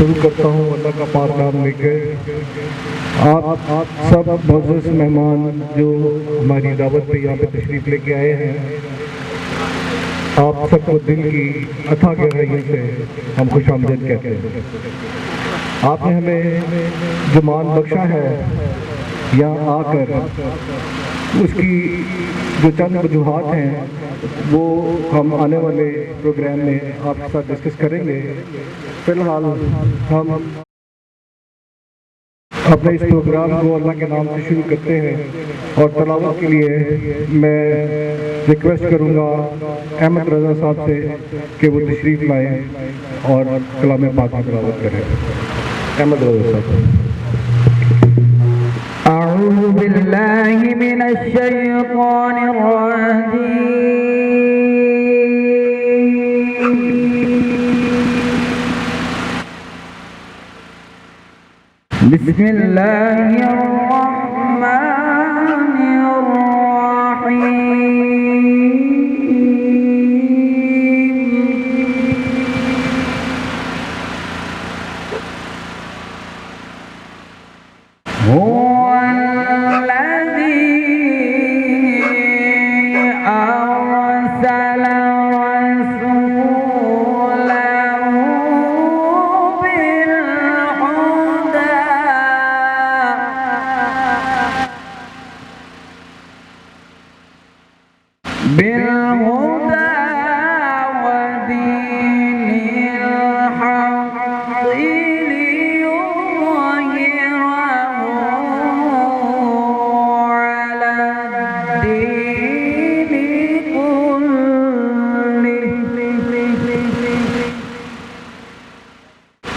शुरू करता हूँ अल्लाह का पाक नाम लेके। आप सब मोअज़्ज़ज़ मेहमान जो हमारी दावत पे यहाँ पे तशरीफ़ लेके आए हैं, आप सबको दिल की अथाह गहराइयों से हम खुशामदीद कहते हैं। आपने हमें जो मान बख्शा है यहाँ आकर, उसकी जो चंद वजूहात हैं वो हम आने वाले प्रोग्राम में आपके साथ डिस्कस करेंगे। फ़िलहाल हम अपने इस प्रोग्राम को अल्लाह के नाम से शुरू करते हैं और तलावत के लिए मैं रिक्वेस्ट करूँगा अहमद रज़ा साहब से कि वो तशरीफ़ लाएँ और कलाम पाक की तलावत करें। अहमद रज़ा साहब। अऊज़ु बिल्लाहि मिनश शैतानिर रजीम। बिस्मिल्लाहिर रहमानिर रहीम।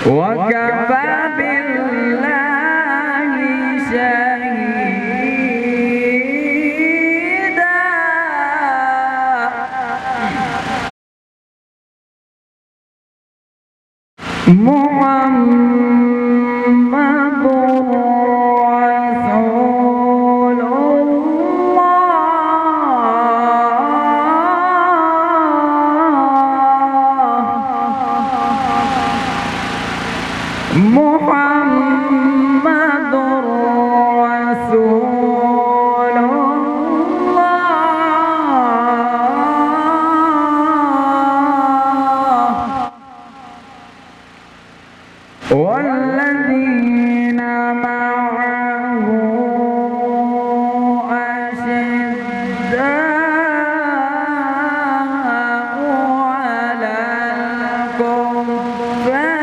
वकफ़ा बिल्लाहि शहीदा। मुहम्मदुर मुहम्मदुर रसूलुल्लाह वल्लज़ीना मअहू अशिद्दाउ अलल कुफ़्फ़ारि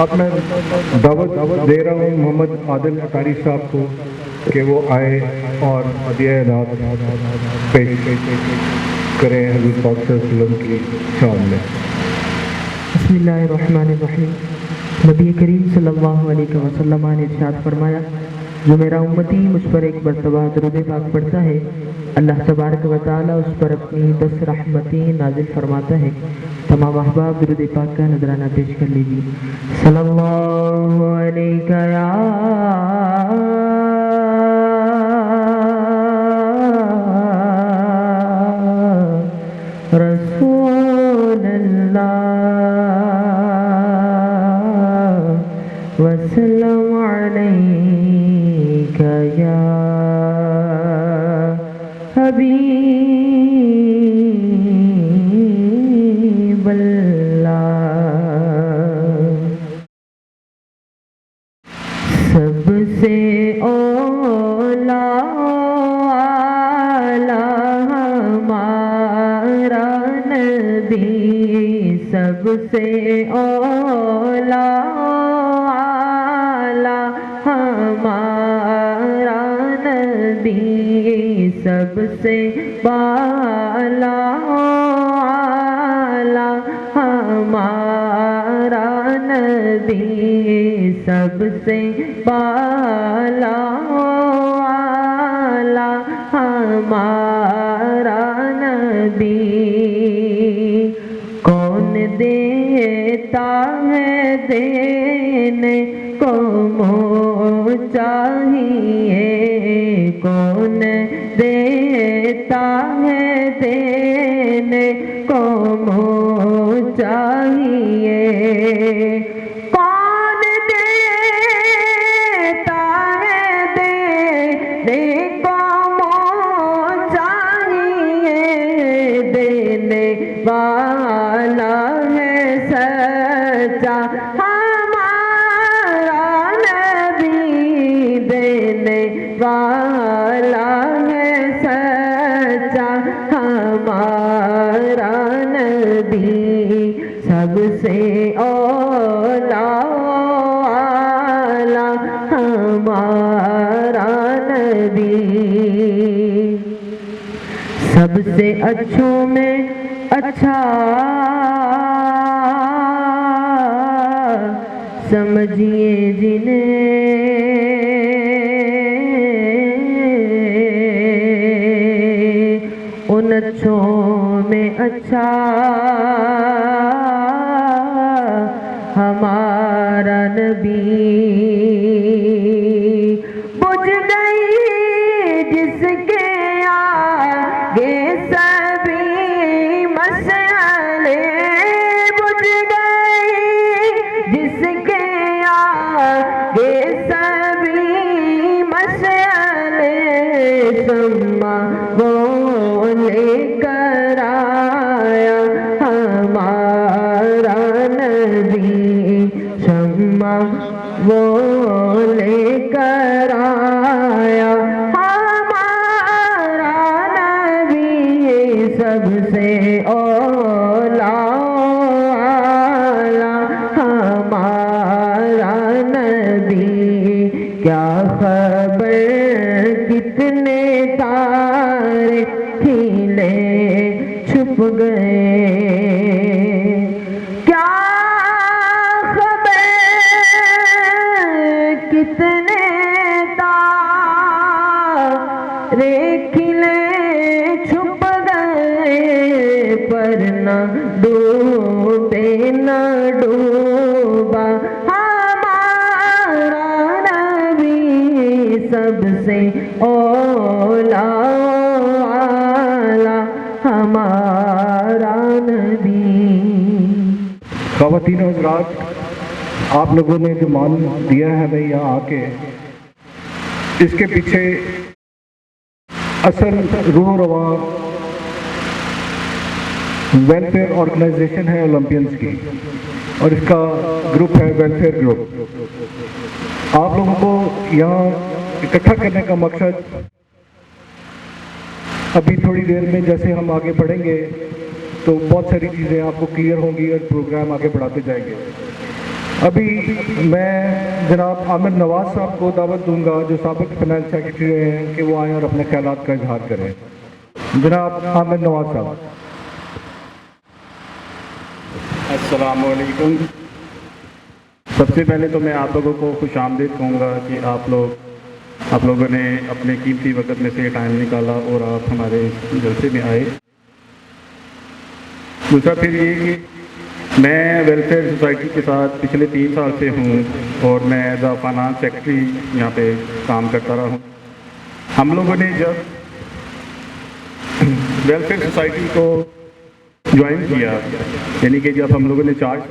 अब मैं दावत दे रहा हूँ मोहम्मद आदिल अटारी साहब को कि वो आए और हदिया रात पेश करें हज़रत पाक सल्लल्लाहु अलैहि वसल्लम की शान में। बिस्मिल्लाहिर्रहमानिर्रहीम। नबी करीम सल्लल्लाहु अलैहि वसल्लम ने इरशाद फरमाया, जो मेरा उम्मती मुझ पर एक मरतबा दुरूद पाक पढ़ता है, अल्लाह तबारक व तआला उस पर अपनी 10 रहमतें नाजिल फरमाता है। तमाम अहबाब दुरूद पाक का नजराना पेश कर लीजिए। सल्लल्लाहु अलैका या रसूल अल्लाह वसल्लम अलैका या हबीब अल्लाह। सबसे औला हमारा नबी, सबसे औला हमारा नबी, सबसे बाला हमारा नबी, सबसे बाला हमारा नबी। कौन देता है देने को मोह चाहिए, कौन देता है देने को मोह चाहिए, कौन देता है देने को मोह चाहिए, देने वाला है सच्चा हमारा नबी, देने वाला है सच्चा हमारा नबी। सबसे औला हमारा नबी, सबसे अच्छों में अच्छा समझिए जिन्हें, उन अच्छों में अच्छा हमारा नबी। बुझ गई जिसके आगे सभी मसले, बुझ गई जिसके आगे सभी मसले, सम्मा वो लेकर आया हमारा नबी, सम्मा वो लेकर आया हमारा नबी। सबसे औला हमारा नबी। क्या खबर कितने तारे खिले छुप छुप गए। क्या खबर कितने तारे खिले छुप गए, पर न डूबे न डूबा हमारा नबी, सबसे औला हमारा नबी। ख़वातीन हज़रात, आप लोगों ने जो मान दिया है हमें यहाँ आके, इसके पीछे असल रूह रवा वेलफेयर ऑर्गेनाइजेशन है ओलंपियंस की, और इसका ग्रुप है वेलफेयर ग्रुप। आप लोगों को यहाँ इकट्ठा करने का मकसद, अभी थोड़ी देर में जैसे हम आगे बढ़ेंगे तो बहुत सारी चीज़ें आपको क्लियर होंगी और प्रोग्राम आगे बढ़ाते जाएंगे। अभी मैं जनाब आमिर नवाज साहब को दावत दूंगा, जो साबिक फाइनेंस सेक्रेटरी हैं, कि वो आएँ और अपने ख्यालात का इजहार करें। जनाब आमिर नवाज साहब। अस्सलाम वालेकुम। सबसे पहले तो मैं आप लोगों को खुशामदीद कहूँगा कि आप लोगों ने अपने कीमती वक्त में से टाइम निकाला और आप हमारे जलसे में आए। दूसरा फिर ये कि मैं वेलफेयर सोसाइटी के साथ पिछले 3 साल से हूँ और मैं एज आ फाइनेंस सेक्रेटरी यहाँ पे काम करता रहा हूँ। हम लोगों ने जब वेलफेयर सोसाइटी को ज्वाइन किया, यानी कि जब हम लोगों ने चार्ज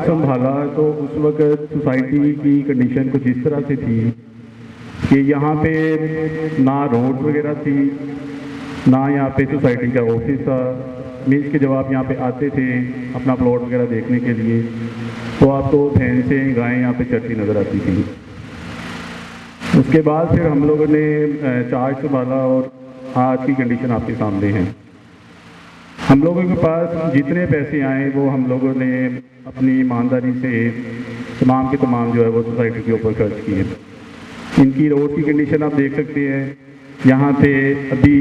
संभाला, तो उस वक्त सोसाइटी की कंडीशन कुछ इस तरह से थी कि यहाँ पे ना रोड वगैरह थी, ना यहाँ पे सोसाइटी का ऑफिस था। मीन्स के जब आप यहाँ पे आते थे अपना प्लॉट वगैरह देखने के लिए, तो आपको भैंसें गायें यहाँ पे चरती नज़र आती थी। उसके बाद फिर हम लोगों ने चार्ज संभाला और आज की कंडीशन आपके सामने है। हम लोगों के पास जितने पैसे आए वो हम लोगों ने अपनी ईमानदारी से तमाम के तमाम जो है वो सोसाइटी के ऊपर खर्च किए। इनकी रोड की कंडीशन आप देख सकते हैं। यहाँ पे अभी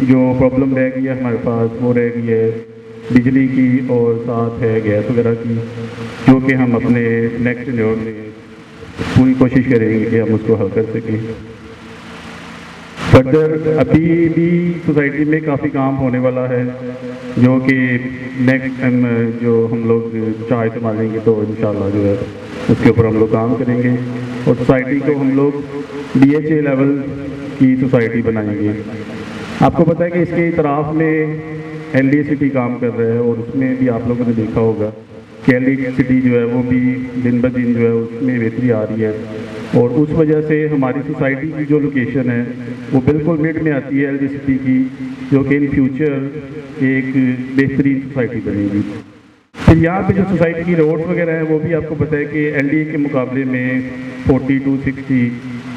जो प्रॉब्लम रह गई है हमारे पास, वो रह गई है बिजली की और साथ है गैस वगैरह की, जो कि हम अपने नेक्स्ट टेन्योर में पूरी कोशिश करेंगे कि हम उसको हल कर सकें। फर्दर अभी भी सोसाइटी में काफ़ी काम होने वाला है, जो कि नेक्स्ट टाइम जो हम लोग चाय संभालेंगे तो इंशाल्लाह जो है उसके ऊपर हम लोग काम करेंगे और सोसाइटी को हम लोग DHA लेवल की सोसाइटी बनाएंगे। आपको पता है कि इसके इतराफ़ में LDCT काम कर रहा है और उसमें भी आप लोगों ने देखा होगा कि LDCT जो है वो भी दिन ब दिन जो है उसमें बेहतरी आ रही है, और उस वजह से हमारी सोसाइटी की जो लोकेशन है वो बिल्कुल मिड में आती है LDCT की, जो कि इन फ्यूचर एक बेहतरीन सोसाइटी बनेगी। फिर यहाँ पे जो सोसाइटी की रोड्स वगैरह हैं वो भी आपको पता है कि LDA के मुकाबले में 40 to 60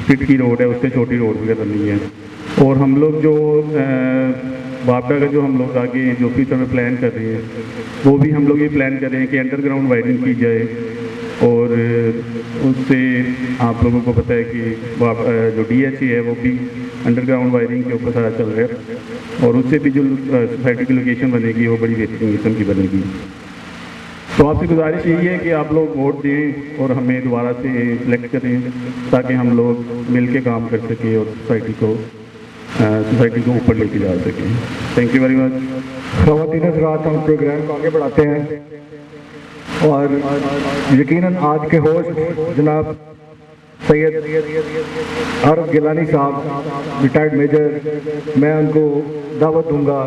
फीट की रोड है, उससे छोटी रोड वगैरह नहीं है। और हम लोग जो वापडा का जो हम लोग आगे जो फ्यूचर में प्लान कर रहे हैं, वो भी हम लोग ये प्लान कर रहे हैं कि अंडरग्राउंड वायरिंग की जाए, और उससे आप लोगों को पता है कि जो DHA है वो भी अंडरग्राउंड वायरिंग के ऊपर सारा चल रहा है, और उससे भी जो सोसाइटी की लोकेशन बनेगी वो बड़ी बेहतरीन किस्म की बनेगी। तो आपसे गुजारिश यही है कि आप लोग वोट दें और हमें दोबारा से सिलेक्ट करें, ताकि हम लोग मिल के काम कर सकें और सोसाइटी को ऊपर लेके जा सकें। Thank you very much. ख़वातीन हज़रात, हम प्रोग्राम को आगे बढ़ाते हैं और यकीनन आज के होस्ट जनाब सैयद आरफ गिलानी साहब, रिटायर्ड मेजर, मैं उनको दावत दूंगा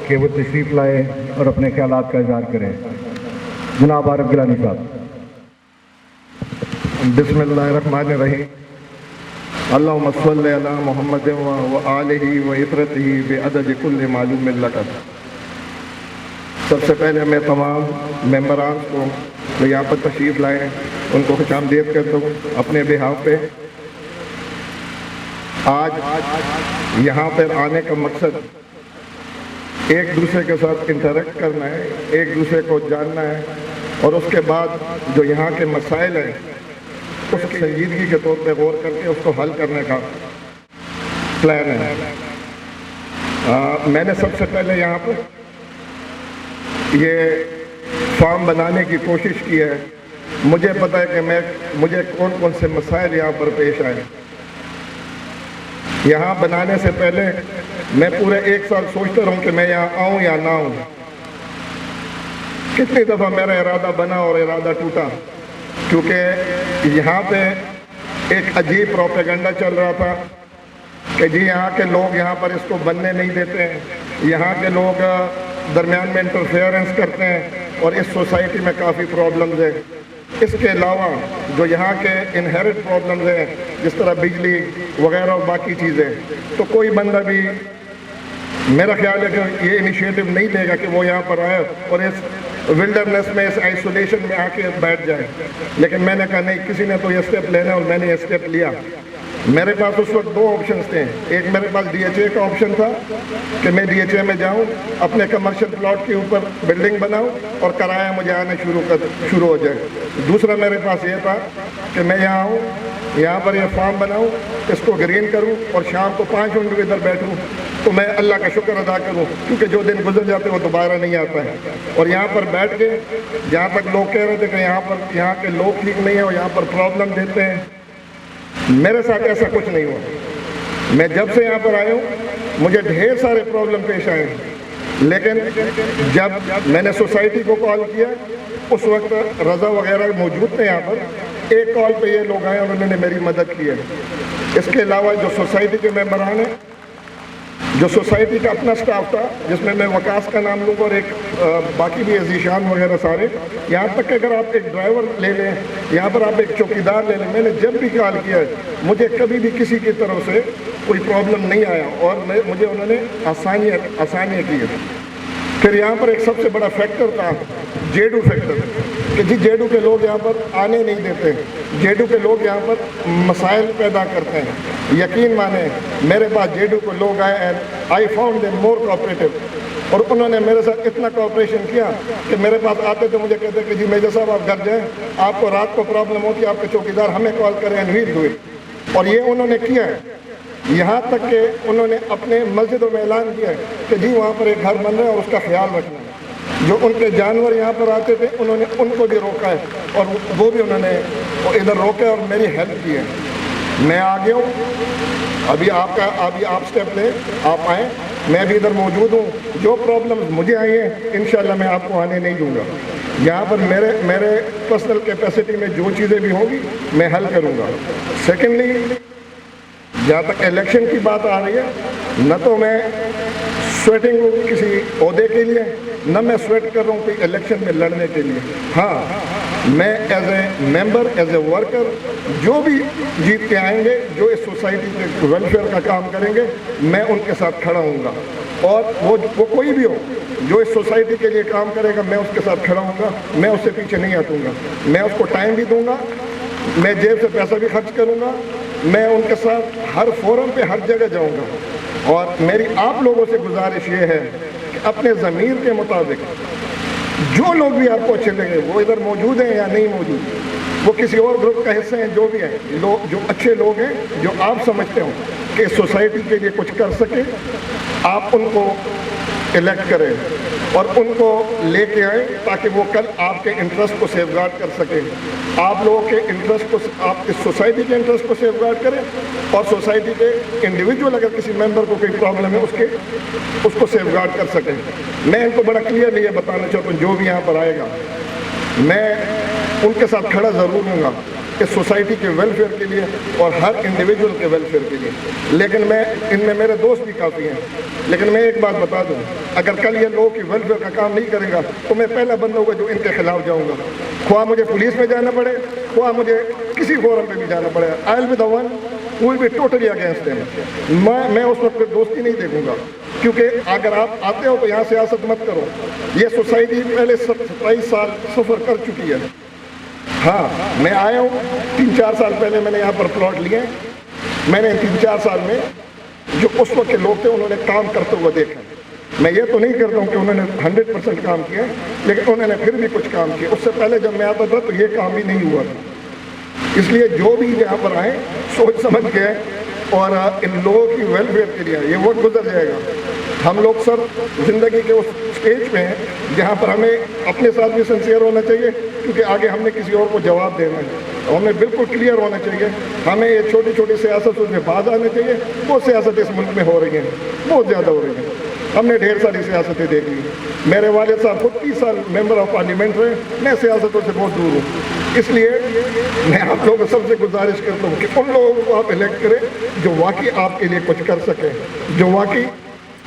कि वो तशरीफ़ लाए और अपने ख्यालात का इज़हार करें। जनाब आरफ गिलानी साहब। बिस्मिल्लाहिर्रहमानिर्रहीम। अल्लाहुम्मा सल्लि अला मुहम्मद व आलिहि व इतरतिहि बिअदद कुल्लि मालूम लक। सबसे पहले मैं तमाम मेंबरान को जो यहाँ पर तशरीफ़ लाए उनको खुशामदीद करता हूँ अपने बिहाफ पे। आज यहाँ पर आने का मकसद एक दूसरे के साथ इंटरेक्ट करना है, एक दूसरे को जानना है, और उसके बाद जो यहाँ के मसाइल हैं उसकी संजीदगी के तौर पे गौर करके उसको हल करने का प्लान है। मैंने सबसे पहले यहाँ पर ये फार्म बनाने की कोशिश की है। मुझे पता है कि मुझे कौन कौन से मसाइल यहाँ पर पेश आए। यहाँ बनाने से पहले मैं पूरे 1 साल सोचता रहूँ कि मैं यहाँ आऊँ या ना आऊँ। कितनी दफ़ा मेरा इरादा बना और इरादा टूटा, क्योंकि यहाँ पे एक अजीब प्रोपेगेंडा चल रहा था कि जी यहाँ के लोग यहाँ पर इसको बनने नहीं देते हैं, यहाँ के लोग दरमियान में इंटरफेरेंस करते हैं और इस सोसाइटी में काफ़ी प्रॉब्लम्स है। इसके अलावा जो यहाँ के इनहेरिट प्रॉब्लम्स हैं, जिस तरह बिजली वगैरह और बाकी चीज़ें, तो कोई बंदा भी मेरा ख्याल है कि ये इनिशिएटिव नहीं लेगा कि वो यहाँ पर आए और इस विल्डरनेस में, इस आइसोलेशन में आके बैठ जाए। लेकिन मैंने कहा नहीं, किसी ने तो ये स्टेप लेना है और मैंने ये स्टेप लिया। मेरे पास उस वक्त 2 ऑप्शंस थे। एक मेरे पास DHA का ऑप्शन था कि मैं DHA में जाऊं, अपने कमर्शियल प्लॉट के ऊपर बिल्डिंग बनाऊं और किराया मुझे आना शुरू हो जाए। दूसरा मेरे पास ये था कि मैं यहाँ आऊँ, यहाँ पर ये फार्म बनाऊँ, इसको ग्रीन करूँ और शाम को 5 मिनट इधर बैठूँ तो मैं अल्लाह का शुक्र अदा करूँ, क्योंकि जो दिन गुजर जाते हैं वो दोबारा नहीं आता है। और यहाँ पर बैठ के, जहाँ तक लोग कह रहे थे कि यहाँ के लोग ठीक नहीं है और यहाँ पर प्रॉब्लम देते हैं, मेरे साथ ऐसा कुछ नहीं हुआ। मैं जब से यहाँ पर आया हूँ मुझे ढेर सारे प्रॉब्लम पेश आए, लेकिन जब मैंने सोसाइटी को कॉल किया उस वक्त रज़ा वगैरह मौजूद थे यहाँ पर। एक कॉल पे ये लोग आए और उन्होंने मेरी मदद की है। इसके अलावा जो सोसाइटी के मेंबरान हैं, जो सोसाइटी का अपना स्टाफ था, जिसमें मैं वकास का नाम लूँगा और एक बाकी भी अजीशान वगैरह सारे, यहाँ तक कि अगर आप एक ड्राइवर ले लें, यहाँ पर आप एक चौकीदार ले लें, मैंने जब भी कॉल किया है मुझे कभी भी किसी की तरफ से कोई प्रॉब्लम नहीं आया और मुझे उन्होंने आसानियाँ की है। फिर यहाँ पर एक सबसे बड़ा फैक्टर था जेडू फैक्टर, कि जी जेडू के लोग यहाँ पर आने नहीं देते, जेडू के लोग यहाँ पर मसाइल पैदा करते हैं। यकीन माने मेरे पास जेडू को लोग आए and I found them more cooperative, और उन्होंने मेरे साथ इतना कोऑपरेशन किया कि मेरे पास आते थे, मुझे कहते कि जी मेजर साहब आप घर जाएँ, आपको रात को प्रॉब्लम होती है आपके चौकीदार हमें कॉल करें एंड वील डू इट। और ये उन्होंने किया है। यहाँ तक कि उन्होंने अपने मस्जिदों में ऐलान किया है कि जी वहाँ पर एक घर बन रहा है और उसका ख्याल रखना है। जो उनके जानवर यहाँ पर आते थे उन्होंने उनको भी रोका है और वो भी उन्होंने इधर रोके और मेरी हेल्प की है। मैं आ गया हूँ, अभी आप स्टेप लें, आप आएँ, मैं भी इधर मौजूद हूँ। जो प्रॉब्लम्स मुझे आई हैं इंशाल्लाह मैं आपको आने नहीं दूँगा। यहाँ पर मेरे पर्सनल कैपेसिटी में जो चीज़ें भी होंगी मैं हल करूँगा। सेकेंडली, जहाँ तक इलेक्शन की बात आ रही है, न तो मैं स्वेटिंग हूँ किसी ओहदे के लिए, न मैं स्वेट कर रहा हूँ कोई इलेक्शन में लड़ने के लिए। हाँ, मैं as a member, as a worker, जो भी जीत के आएंगे, जो इस सोसाइटी के वेलफेयर का काम करेंगे, मैं उनके साथ खड़ा हूँगा। और वो कोई भी हो जो इस सोसाइटी के लिए काम करेगा, मैं उसके साथ खड़ा हूँगा, मैं उससे पीछे नहीं हटूँगा। मैं उसको टाइम भी दूँगा, मैं जेब से पैसा भी खर्च करूँगा, मैं उनके साथ हर फोरम पे हर जगह जाऊँगा। और मेरी आप लोगों से गुजारिश ये है कि अपने ज़मीर के मुताबिक जो लोग भी आपको अच्छे लगे, वो इधर मौजूद हैं या नहीं मौजूद, वो किसी और ग्रुप का हिस्से हैं, जो भी हैं, लोग जो अच्छे लोग हैं, जो आप समझते हो कि सोसाइटी के लिए कुछ कर सके, आप उनको इलेक्ट करें और उनको लेके आए ताकि वो कल आपके इंटरेस्ट को सेफगार्ड कर सके। आप लोगों के इंटरेस्ट को, आप इस सोसाइटी के इंटरेस्ट को सेफगार्ड करें और सोसाइटी के इंडिविजुअल अगर किसी मेंबर को कोई प्रॉब्लम है उसको सेफगार्ड कर सकें। मैं इनको बड़ा क्लियरली ये बताना चाहता हूँ, जो भी यहाँ पर आएगा मैं उनके साथ खड़ा ज़रूर हूँगा इस सोसाइटी के वेलफेयर के लिए और हर इंडिविजुअल के वेलफेयर के लिए। लेकिन मैं इनमें मेरे दोस्त भी काफ़ी हैं, लेकिन मैं एक बात बता दूं, अगर कल ये लोग की वेलफेयर का काम नहीं करेगा तो मैं पहला बंदा होगा जो इनके खिलाफ जाऊंगा। ख्वाह मुझे पुलिस में जाना पड़े, ख्वाह मुझे किसी फोरम पे भी जाना पड़े, I will be the one who will be totally against them. मैं उस वक्त दोस्ती नहीं देखूंगा, क्योंकि अगर आप आते हो तो यहाँ सियासत मत करो। ये सोसाइटी पहले 27 साल सफ़र कर चुकी है। हाँ, मैं आया हूँ 3-4 साल पहले मैंने यहाँ पर प्लॉट लिए। मैंने 3-4 साल में जो उस वक्त के लोग थे उन्होंने काम करते हुए देखा। मैं ये तो नहीं करता हूँ कि उन्होंने 100% काम किया, लेकिन उन्होंने फिर भी कुछ काम किया। उससे पहले जब मैं आता था तो ये काम भी नहीं हुआ था। इसलिए जो भी यहाँ पर आए सोच समझ के और इन लोगों की वेलफेयर के लिए, ये वक्त गुजर जाएगा। हम लोग सर ज़िंदगी के उस स्टेज पे हैं जहाँ पर हमें अपने साथ भी सिंसियर होना चाहिए, क्योंकि आगे हमने किसी और को जवाब देना है। और हमें बिल्कुल क्लियर होना चाहिए, हमें ये छोटी छोटी सियासतों में बाज आने चाहिए। वो सियासत इस मुल्क में हो रही हैं, बहुत ज़्यादा हो रही हैं। हमने ढेर सारी सियासतें देख ली। मेरे वालिद साहब खुद 30 साल मेंबर ऑफ पार्लियामेंट रहे, मैं सियासतों से बहुत दूर हूँ। इसलिए मैं आप लोगों को सबसे गुजारिश करता हूँ कि उन लोगों को आप इलेक्ट करें जो वाकई आपके लिए कुछ कर सकें, जो वाकई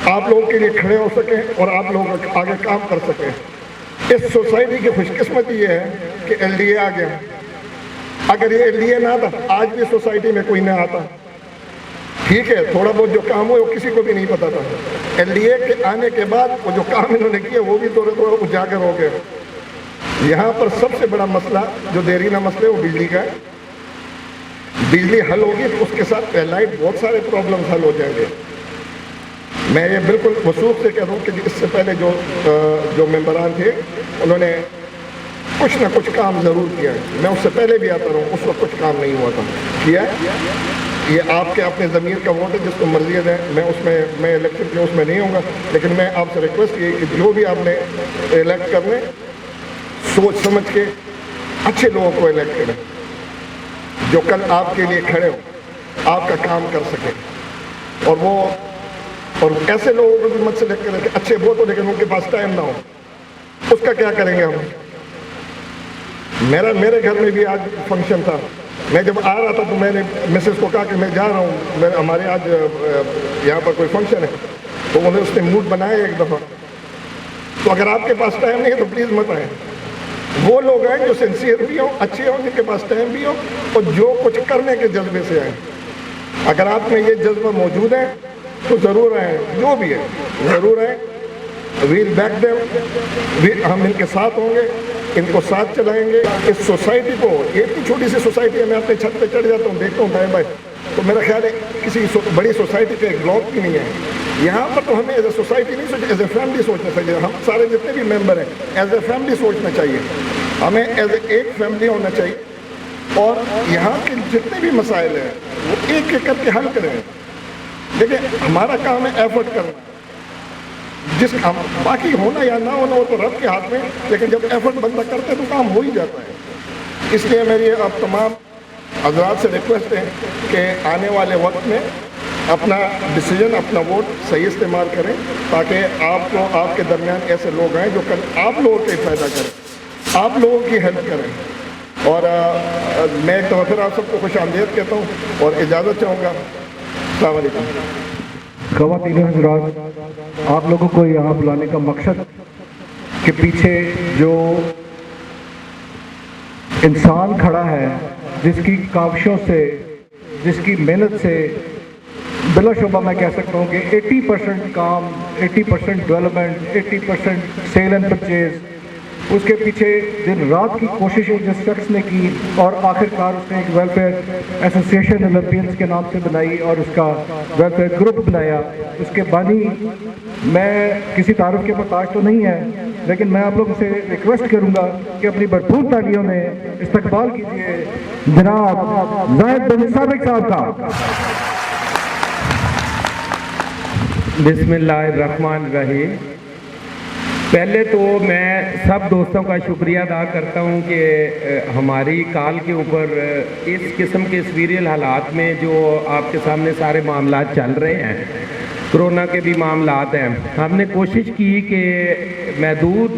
आप लोगों के लिए खड़े हो सकें और आप लोग आगे काम कर सकें। इस सोसाइटी की खुशकिस्मती ये है कि LDA आ गया। अगर ये LDA ना आता, आज भी सोसाइटी में कोई ना आता। ठीक है, थोड़ा बहुत जो काम हुआ वो किसी को भी नहीं पता था। LDA के आने के बाद वो जो काम इन्होंने किया वो भी थोड़ा थोड़ा उजागर हो गया। यहाँ पर सबसे बड़ा मसला जो देरीना मसला है वो बिजली का है। बिजली हल होगी तो उसके साथ लाइट बहुत सारे प्रॉब्लम्स हल हो जाएंगे। मैं ये बिल्कुल वसूख से कह रहा हूँ कि इससे पहले जो मेंबरान थे उन्होंने कुछ ना कुछ काम ज़रूर किया है। मैं उससे पहले भी आता रहा हूँ, उस वक्त कुछ काम नहीं हुआ था, किया। ये आपके अपने ज़मीर का वोट है, जिसको मर्जी है। मैं इलेक्शन के उसमें नहीं होगा, लेकिन मैं आपसे रिक्वेस्ट ये कि जो भी आपने इलेक्ट करने, सोच समझ के अच्छे लोगों को इलेक्ट करें, जो कल आपके लिए खड़े हो, आपका काम कर सके। और ऐसे लोगों को भी मत सेलेक्ट करें कि अच्छे बहुत हो लेकिन उनके पास टाइम ना हो। उसका क्या करेंगे हम? मेरे घर में भी आज फंक्शन था। मैं जब आ रहा था तो मैंने मिसेस को कहा कि मैं जा रहा हूँ, हमारे आज यहाँ पर कोई फंक्शन है। तो उन्हें उसने मूड बनाया एक दफ़ा। तो अगर आपके पास टाइम नहीं है तो प्लीज़ मत आए। वो लोग हैं जो सिंसियर भी हों, अच्छे हों, जिनके पास टाइम भी हो और जो कुछ करने के जज्बे से आए। अगर आप में ये जज्बा मौजूद है तो ज़रूर आए, जो भी है ज़रूर आए। वील बैक देम, हम इनके साथ होंगे, इनको साथ चलाएंगे। इस सोसाइटी को, एक छोटी सी सोसाइटी है, मैं अपने छत पे चढ़ जाता हूँ, देखता हूँ टाइम बाय, तो मेरा ख्याल है किसी बड़ी सोसाइटी का एक ब्लॉक भी नहीं है। यहाँ पर तो हमें एज ए सोसाइटी नहीं सोच, एज ए फैमिली सोचना चाहिए। हम सारे जितने भी मेंबर हैं एज ए फैमिली सोचना चाहिए। हमें एज एक फैमिली होना चाहिए और यहाँ के जितने भी मसाइल हैं वो एक एक करके हल करें। देखिए, हमारा काम है एफर्ट करना। जिस काम बाकी होना या ना होना वो तो रब के हाथ में, लेकिन जब एफर्ट बंदा करते हैं तो काम हो ही जाता है। इसलिए मेरी अब तमाम हज़रात से रिक्वेस्ट है कि आने वाले वक्त में अपना डिसीजन, अपना वोट सही इस्तेमाल करें, ताकि आपको, आपके दरमियान ऐसे लोग आएँ जो कल आप लोगों के फ़ायदा करें, आप लोगों की हेल्प करें। और मैं एक तो फिर आप सबको खुश आमदीद कहता हूँ और इजाज़त चाहूँगा। अस्सलाम वालेकुम। ख़वातीन हज़रात, आप लोगों को यहाँ बुलाने का मकसद के पीछे जो इंसान खड़ा है, जिसकी काविशों से, जिसकी मेहनत से बिलाशुबा मैं कह सकता हूँ कि 80% काम, 80% डेवलपमेंट, 80% सेल एंड परचेज, उसके पीछे दिन रात की कोशिशें जिस शख्स ने की और आखिरकार उसने एक वेलफेयर एसोसिएशन ओलंपियंस के नाम से बनाई और उसका वेलफेयर ग्रुप बनाया। उसके बानी मैं किसी तारुफ के मोहताज तो नहीं है, लेकिन मैं आप लोगों से रिक्वेस्ट करूंगा कि अपनी भरपूर तालियों में इस्तकबाल कीजिए जनाब ज़ाहिद बिन साबिक साहब का। बिस्मिल्लाहिर्रहमानिर्रहीम। पहले तो मैं सब दोस्तों का शुक्रिया अदा करता हूं कि हमारी कॉल के ऊपर इस किस्म के सीरियल हालात में जो आपके सामने सारे मामला चल रहे हैं, कोरोना के भी मामलात हैं, हमने कोशिश की कि महदूद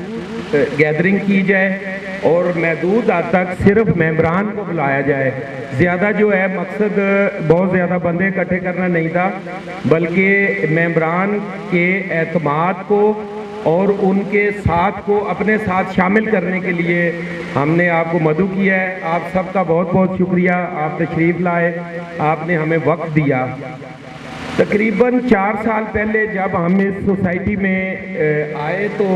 गैदरिंग की जाए और महदूद हद तक सिर्फ मेंबरान को बुलाया जाए। ज़्यादा जो है मकसद बहुत ज़्यादा बंदे इकट्ठे करना नहीं था, बल्कि मेंबरान के एतमाद को और उनके साथ को अपने साथ शामिल करने के लिए हमने आपको मदऊ किया है। आप सबका बहुत बहुत शुक्रिया, आप तशरीफ़ लाए, आपने हमें वक्त दिया। तकरीबन 4 साल पहले जब हम इस सोसाइटी में आए तो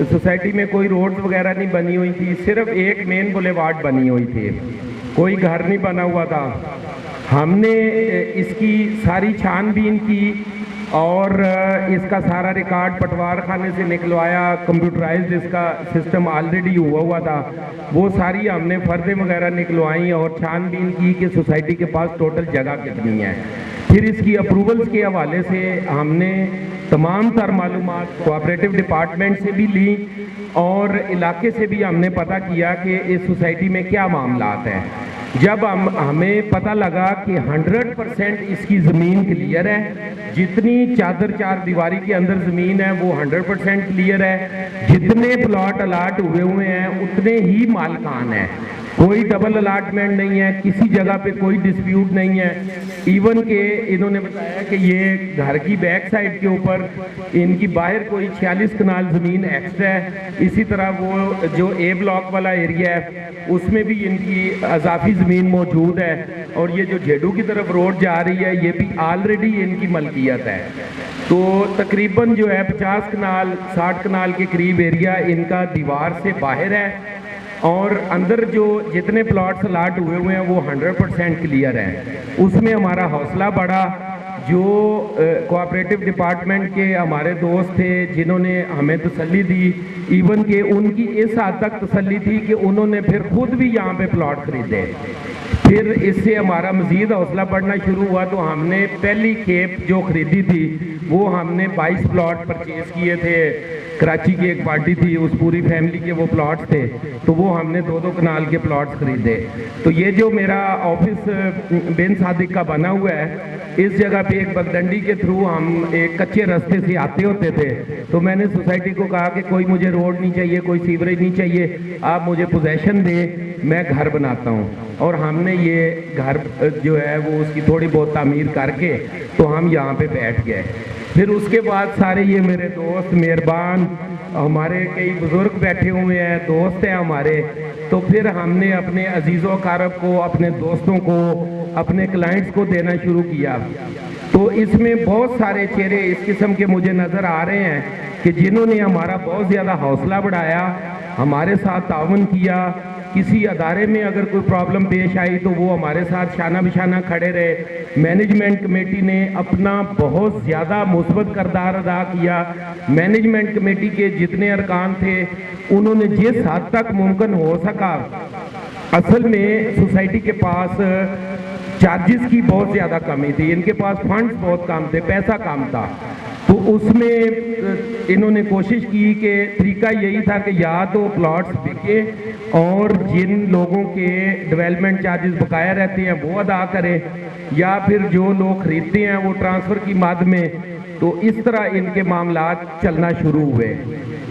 सोसाइटी में कोई रोड्स वगैरह नहीं बनी हुई थी, सिर्फ एक मेन बुलेवार्ड बनी हुई थी, कोई घर नहीं बना हुआ था। हमने इसकी सारी छानबीन की और इसका सारा रिकॉर्ड पटवार खाने से निकलवाया, कंप्यूटराइज्ड इसका सिस्टम ऑलरेडी हुआ था, वो सारी हमने फर्दे वगैरह निकलवाई और छानबीन की कि सोसाइटी के पास टोटल जगह कितनी है। फिर इसकी अप्रूवल्स के हवाले से हमने तमाम तर मालूमात कोऑपरेटिव डिपार्टमेंट से भी ली और इलाके से भी हमने पता किया कि इस सोसाइटी में क्या मामलात हैं। जब हमें पता लगा कि 100% इसकी ज़मीन क्लियर है, जितनी चादर चार दीवारी के अंदर ज़मीन है वो 100% क्लियर है, जितने प्लॉट अलाट हुए हैं उतने ही मालकान है, कोई डबल अलाटमेंट नहीं है, किसी जगह पे कोई डिस्प्यूट नहीं है। इवन के इन्होंने बताया कि ये घर की बैक साइड के ऊपर इनकी बाहर कोई 46 कनाल ज़मीन एक्स्ट्रा है। इसी तरह वो जो ए ब्लॉक वाला एरिया है उसमें भी इनकी अजाफी ज़मीन मौजूद है और ये जो झेडू की तरफ रोड जा रही है ये भी ऑलरेडी इनकी मलकियत है। तो तकरीबन जो है 50 कनाल 60 कनाल के करीब एरिया इनका दीवार से बाहर है और अंदर जो जितने प्लॉट्स अलाट हुए हैं वो 100% क्लियर हैं। उसमें हमारा हौसला बढ़ा। जो कोऑपरेटिव डिपार्टमेंट के हमारे दोस्त थे जिन्होंने हमें तसल्ली दी, इवन के उनकी इस हद तक तसल्ली थी कि उन्होंने फिर खुद भी यहाँ पे प्लॉट खरीदे। फिर इससे हमारा मज़ीद हौसला बढ़ना शुरू हुआ। तो हमने पहली खेप जो खरीदी थी वो हमने 22 प्लॉट परचेज़ किए थे। कराची की एक पार्टी थी, उस पूरी फैमिली के वो प्लॉट्स थे, तो वो हमने 2-2 कनाल के प्लॉट्स खरीदे। तो ये जो मेरा ऑफिस बिन सादिक का बना हुआ है, इस जगह पे एक बगडंडी के थ्रू हम एक कच्चे रास्ते से आते होते थे। तो मैंने सोसाइटी को कहा कि कोई मुझे रोड नहीं चाहिए, कोई सीवरेज नहीं चाहिए, आप मुझे पोजेसन दें, मैं घर बनाता हूँ। और हमने ये घर जो है वो उसकी थोड़ी बहुत तामीर करके तो हम यहाँ पे बैठ गए। फिर उसके बाद सारे ये मेरे दोस्त मेहरबान, हमारे कई बुज़ुर्ग बैठे हुए हैं, दोस्त हैं हमारे, तो फिर हमने अपने अजीज़ों कारब को, अपने दोस्तों को, अपने क्लाइंट्स को देना शुरू किया। तो इसमें बहुत सारे चेहरे इस किस्म के मुझे नज़र आ रहे हैं कि जिन्होंने हमारा बहुत ज़्यादा हौसला बढ़ाया, हमारे साथ ताउन किया। किसी अदारे में अगर कोई प्रॉब्लम पेश आई तो वो हमारे साथ शाना बिशाना खड़े रहे। मैनेजमेंट कमेटी ने अपना बहुत ज़्यादा मुस्बत किरदार अदा किया। मैनेजमेंट कमेटी के जितने अरकान थे उन्होंने जिस हद तक मुमकिन हो सका, असल में सोसाइटी के पास चार्जेस की बहुत ज़्यादा कमी थी, इनके पास फंड्स बहुत कम थे, पैसा कम था। तो उसमें इन्होंने कोशिश की कि तरीका यही था कि या तो प्लॉट्स बिके और जिन लोगों के डेवलपमेंट चार्जेस बकाया रहते हैं वो अदा करें, या फिर जो लोग खरीदते हैं वो ट्रांसफ़र की मद में। तो इस तरह इनके मामलात चलना शुरू हुए।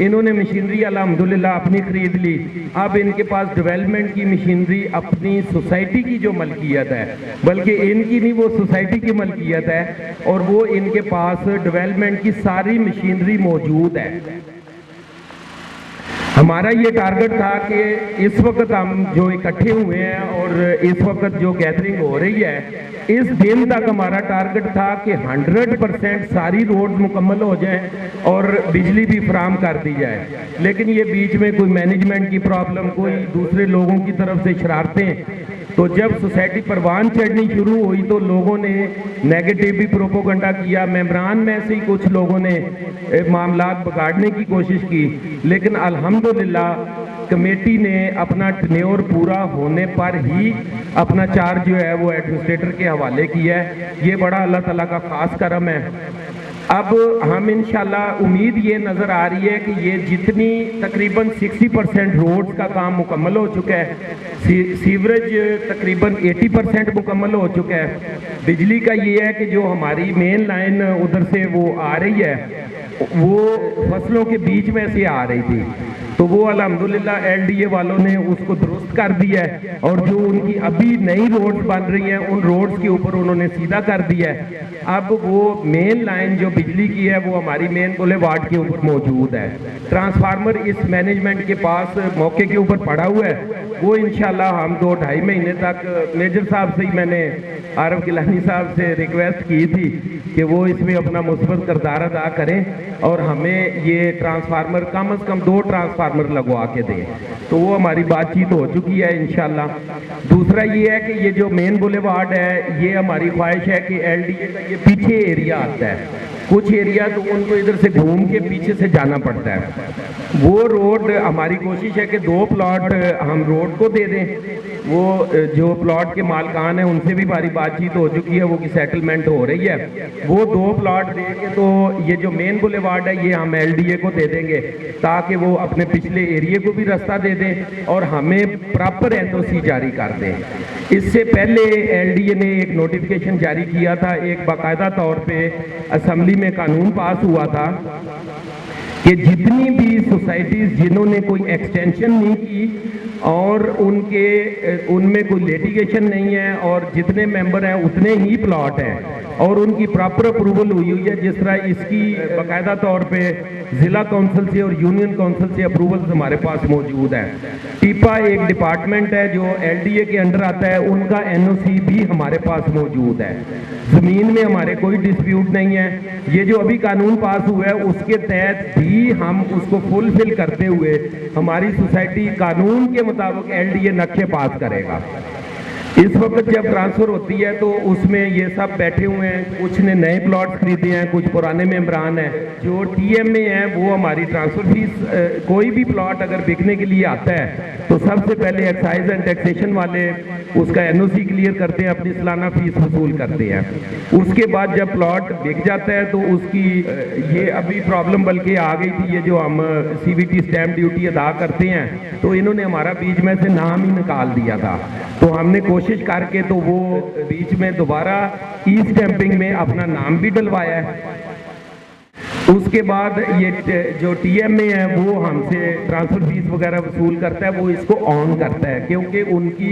इन्होंने मशीनरी अल्हम्दुलिल्लाह अपनी ख़रीद ली। अब इनके पास डेवलपमेंट की मशीनरी अपनी सोसाइटी की जो मलकियत है, बल्कि इनकी नहीं, वो सोसाइटी की मलकियत है और वो इनके पास डेवलपमेंट की सारी मशीनरी मौजूद है। हमारा ये टारगेट था कि इस वक्त हम जो इकट्ठे हुए हैं और इस वक्त जो गैदरिंग हो रही है, इस दिन तक हमारा टारगेट था कि 100% सारी रोड्स मुकम्मल हो जाएं और बिजली भी फराहम कर दी जाए। लेकिन ये बीच में कोई मैनेजमेंट की प्रॉब्लम, कोई दूसरे लोगों की तरफ से शरारतें, तो जब सोसाइटी परवान चढ़नी शुरू हुई तो लोगों ने नेगेटिव भी प्रोपोगंडा किया। मेंबरान में से ही कुछ लोगों ने मामलात बिगाड़ने की कोशिश की, लेकिन अल्हम्दुलिल्लाह कमेटी ने अपना टेन्योर पूरा होने पर ही अपना चार्ज जो है वो एडमिनिस्ट्रेटर के हवाले किया है। ये बड़ा अल्लाह ताला का ख़ास करम है। अब हम इंशाल्लाह उम्मीद ये नज़र आ रही है कि ये जितनी तकरीबन 60% रोड्स का काम मुकम्मल हो चुका है, सीवरेज तकरीबन 80% मुकम्मल हो चुका है। बिजली का ये है कि जो हमारी मेन लाइन उधर से वो आ रही है वो फसलों के बीच में से आ रही थी, तो वो अल्हम्दुलिल्लाह एलडीए वालों ने उसको दुरुस्त कर दिया है और जो उनकी अभी नई रोड्स बन रही हैं उन रोड्स के ऊपर उन्होंने सीधा कर दिया है। अब वो मेन लाइन जो बिजली की है वो हमारी मेन बुलेवार्ड के ऊपर मौजूद है। ट्रांसफार्मर इस मैनेजमेंट के पास मौके के ऊपर पड़ा हुआ है, वो इंशाल्लाह हम 2-2.5 महीने तक मेजर साहब से ही मैंने आरफ गिलानी साहब से रिक्वेस्ट की थी कि वो इसमें अपना मुस्बत किरदार अदा करें और हमें ये ट्रांसफार्मर कम से कम 2 ट्रांसफार्मर लगवा के दें। तो वो हमारी बातचीत हो चुकी है इंशाल्लाह। दूसरा ये है कि ये जो मेन बुलेवार्ड है ये हमारी ख्वाहिश है कि एलडीए का ये पीछे एरिया आता है, कुछ एरिया तो उनको इधर से घूम के पीछे से जाना पड़ता है। वो रोड हमारी कोशिश है कि 2 प्लॉट हम रोड को दे दें। वो जो प्लॉट के मालकान हैं उनसे भी हमारी बातचीत हो चुकी है, वो की सेटलमेंट हो रही है। वो 2 प्लॉट देंगे तो ये जो मेन बुलेवार्ड है ये हम LDA को दे देंगे ताकि वो अपने पिछले एरिया को भी रास्ता दे दें और हमें प्रॉपर NOC जारी कर दें। इससे पहले LDA ने एक नोटिफिकेशन जारी किया था, एक बाकायदा तौर पे असेंबली में कानून पास हुआ था कि जितनी भी सोसाइटीज़ जिन्होंने कोई एक्सटेंशन नहीं की और उनमें कोई लिटिगेशन नहीं है और जितने मेंबर हैं उतने ही प्लॉट हैं और उनकी प्रॉपर अप्रूवल हुई है, जिस तरह इसकी बाकायदा तौर पे ज़िला काउंसिल से और यूनियन काउंसिल से अप्रूवल्स हमारे पास मौजूद है। टीपा एक डिपार्टमेंट है जो LDA के अंडर आता है, उनका NOC भी हमारे पास मौजूद है। ज़मीन में हमारे कोई डिस्प्यूट नहीं है। ये जो अभी कानून पास हुआ है उसके तहत भी हम उसको फुलफिल करते हुए हमारी सोसाइटी कानून के मुताबिक LDA नक्शे पास करेगा। इस वक्त जब ट्रांसफ़र होती है तो उसमें ये सब बैठे हुए हैं, कुछ ने नए प्लॉट्स खरीदे हैं, कुछ पुराने मेंबरान हैं। जो TM में है वो हमारी ट्रांसफ़र फीस, कोई भी प्लॉट अगर बिकने के लिए आता है तो सबसे पहले एक्साइज एंड टैक्सेशन वाले उसका NOC क्लियर करते हैं, अपनी सालाना फीस वसूल करते हैं। उसके बाद जब प्लॉट बिक जाता है तो उसकी ये अभी प्रॉब्लम बल्कि आ गई थी, ये जो हम CVT स्टैम्प ड्यूटी अदा करते हैं तो इन्होंने हमारा बीच में से नाम ही निकाल दिया था। तो हमने कोशिश करके तो वो बीच में दोबारा स्टैंपिंग में अपना नाम भी डलवाया है। उसके बाद ये जो TM में है वो हमसे ट्रांसफ़र फीस वगैरह वसूल करता है, वो इसको ऑन करता है क्योंकि उनकी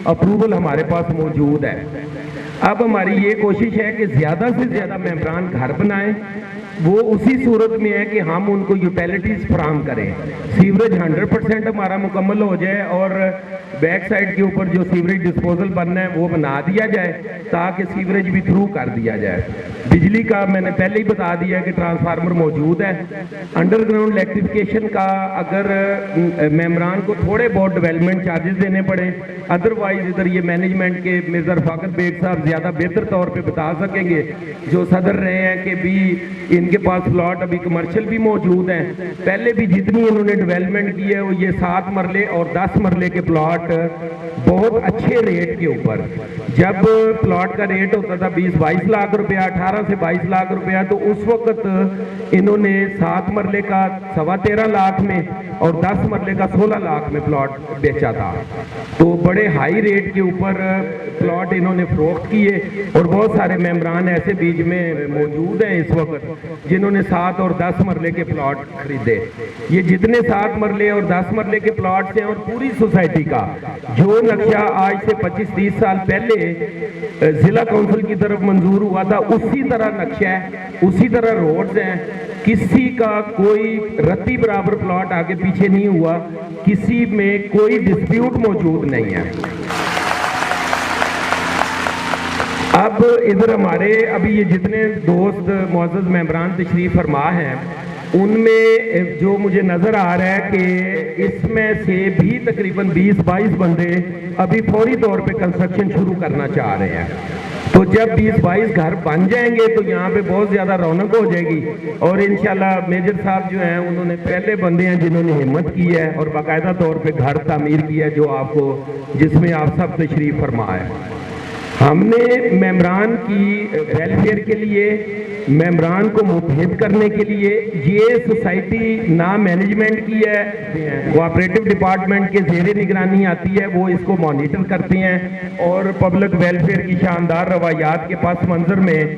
अप्रूवल हमारे पास मौजूद है। अब हमारी ये कोशिश है कि ज़्यादा से ज़्यादा मेंबरान घर बनाएं। वो उसी सूरत में है कि हम उनको यूटिलिटीज़ फराहम करें। सीवरेज 100% हमारा मुकम्मल हो जाए और बैक साइड के ऊपर जो सीवरेज डिस्पोजल बनना है वो बना दिया जाए ताकि सीवरेज भी थ्रू कर दिया जाए। बिजली का मैंने पहले ही बता दिया कि ट्रांसफार्मर मौजूद है। अंडरग्राउंड इलेक्ट्रिफिकेशन का अगर मेंबरान को थोड़े बहुत डेवलपमेंट चार्जेस देने पड़े, अदरवाइज इधर ये मैनेजमेंट के मिर्ज़ा रफ़ाकत बेग साहब ज़्यादा बेहतर तौर पे बता सकेंगे, जो सदर रहे हैं कि भी इनके पास प्लॉट अभी कमर्शियल भी मौजूद हैं। पहले भी जितनी इन्होंने डेवलपमेंट की है वो ये 7 मरले और 10 मरले के प्लॉट बहुत अच्छे रेट के ऊपर, जब प्लॉट का रेट होता था 20-22 लाख रुपया, 18 से 22 लाख रुपया, तो उस वक्त इन्होंने 7 मरले का 13.25 लाख में और 10 मरले का 16 लाख में प्लॉट बेचा था। तो बड़े हाई रेट के ऊपर प्लॉट इन्होंने फरोख्त किए और बहुत सारे मेंबरान ऐसे बीच में मौजूद हैं इस वक्त जिन्होंने 7 और 10 मरले के प्लॉट खरीदे। ये जितने 7 मरले और 10 मरले के प्लॉट्स हैं और पूरी सोसाइटी का जो नक्शा आज से 25-30 साल पहले जिला काउंसिल की तरफ मंजूर हुआ था, उसी तरह नक्शा है, उसी तरह रोड्स हैं। किसी का कोई रत्ती बराबर प्लॉट आगे पीछे नहीं हुआ, किसी में कोई डिस्प्यूट मौजूद नहीं है। अब इधर हमारे अभी ये जितने दोस्त मौजूद मेंबरान तशरीफ फरमा हैं उनमें जो मुझे नज़र आ रहा है कि इसमें से भी तकरीबन 20-22 बंदे अभी फौरी तौर पे कंस्ट्रक्शन शुरू करना चाह रहे हैं। तो जब 20-22 घर बन जाएंगे तो यहाँ पे बहुत ज़्यादा रौनक हो जाएगी और इंशाल्लाह मेजर साहब जो हैं उन्होंने पहले बंदे हैं जिन्होंने हिम्मत की है और बाकायदा तौर पे घर तामीर किया है, जो आपको जिसमें आप सब तशरीफ फरमा है। हमने मेंबरान की वेलफेयर के लिए, मेंबरान को मुतहद करने के लिए ये सोसाइटी ना मैनेजमेंट की है, कोऑपरेटिव डिपार्टमेंट के ज़ेरे निगरानी आती है, वो इसको मॉनिटर करते हैं और पब्लिक वेलफेयर की शानदार रवायात के पास मंजर में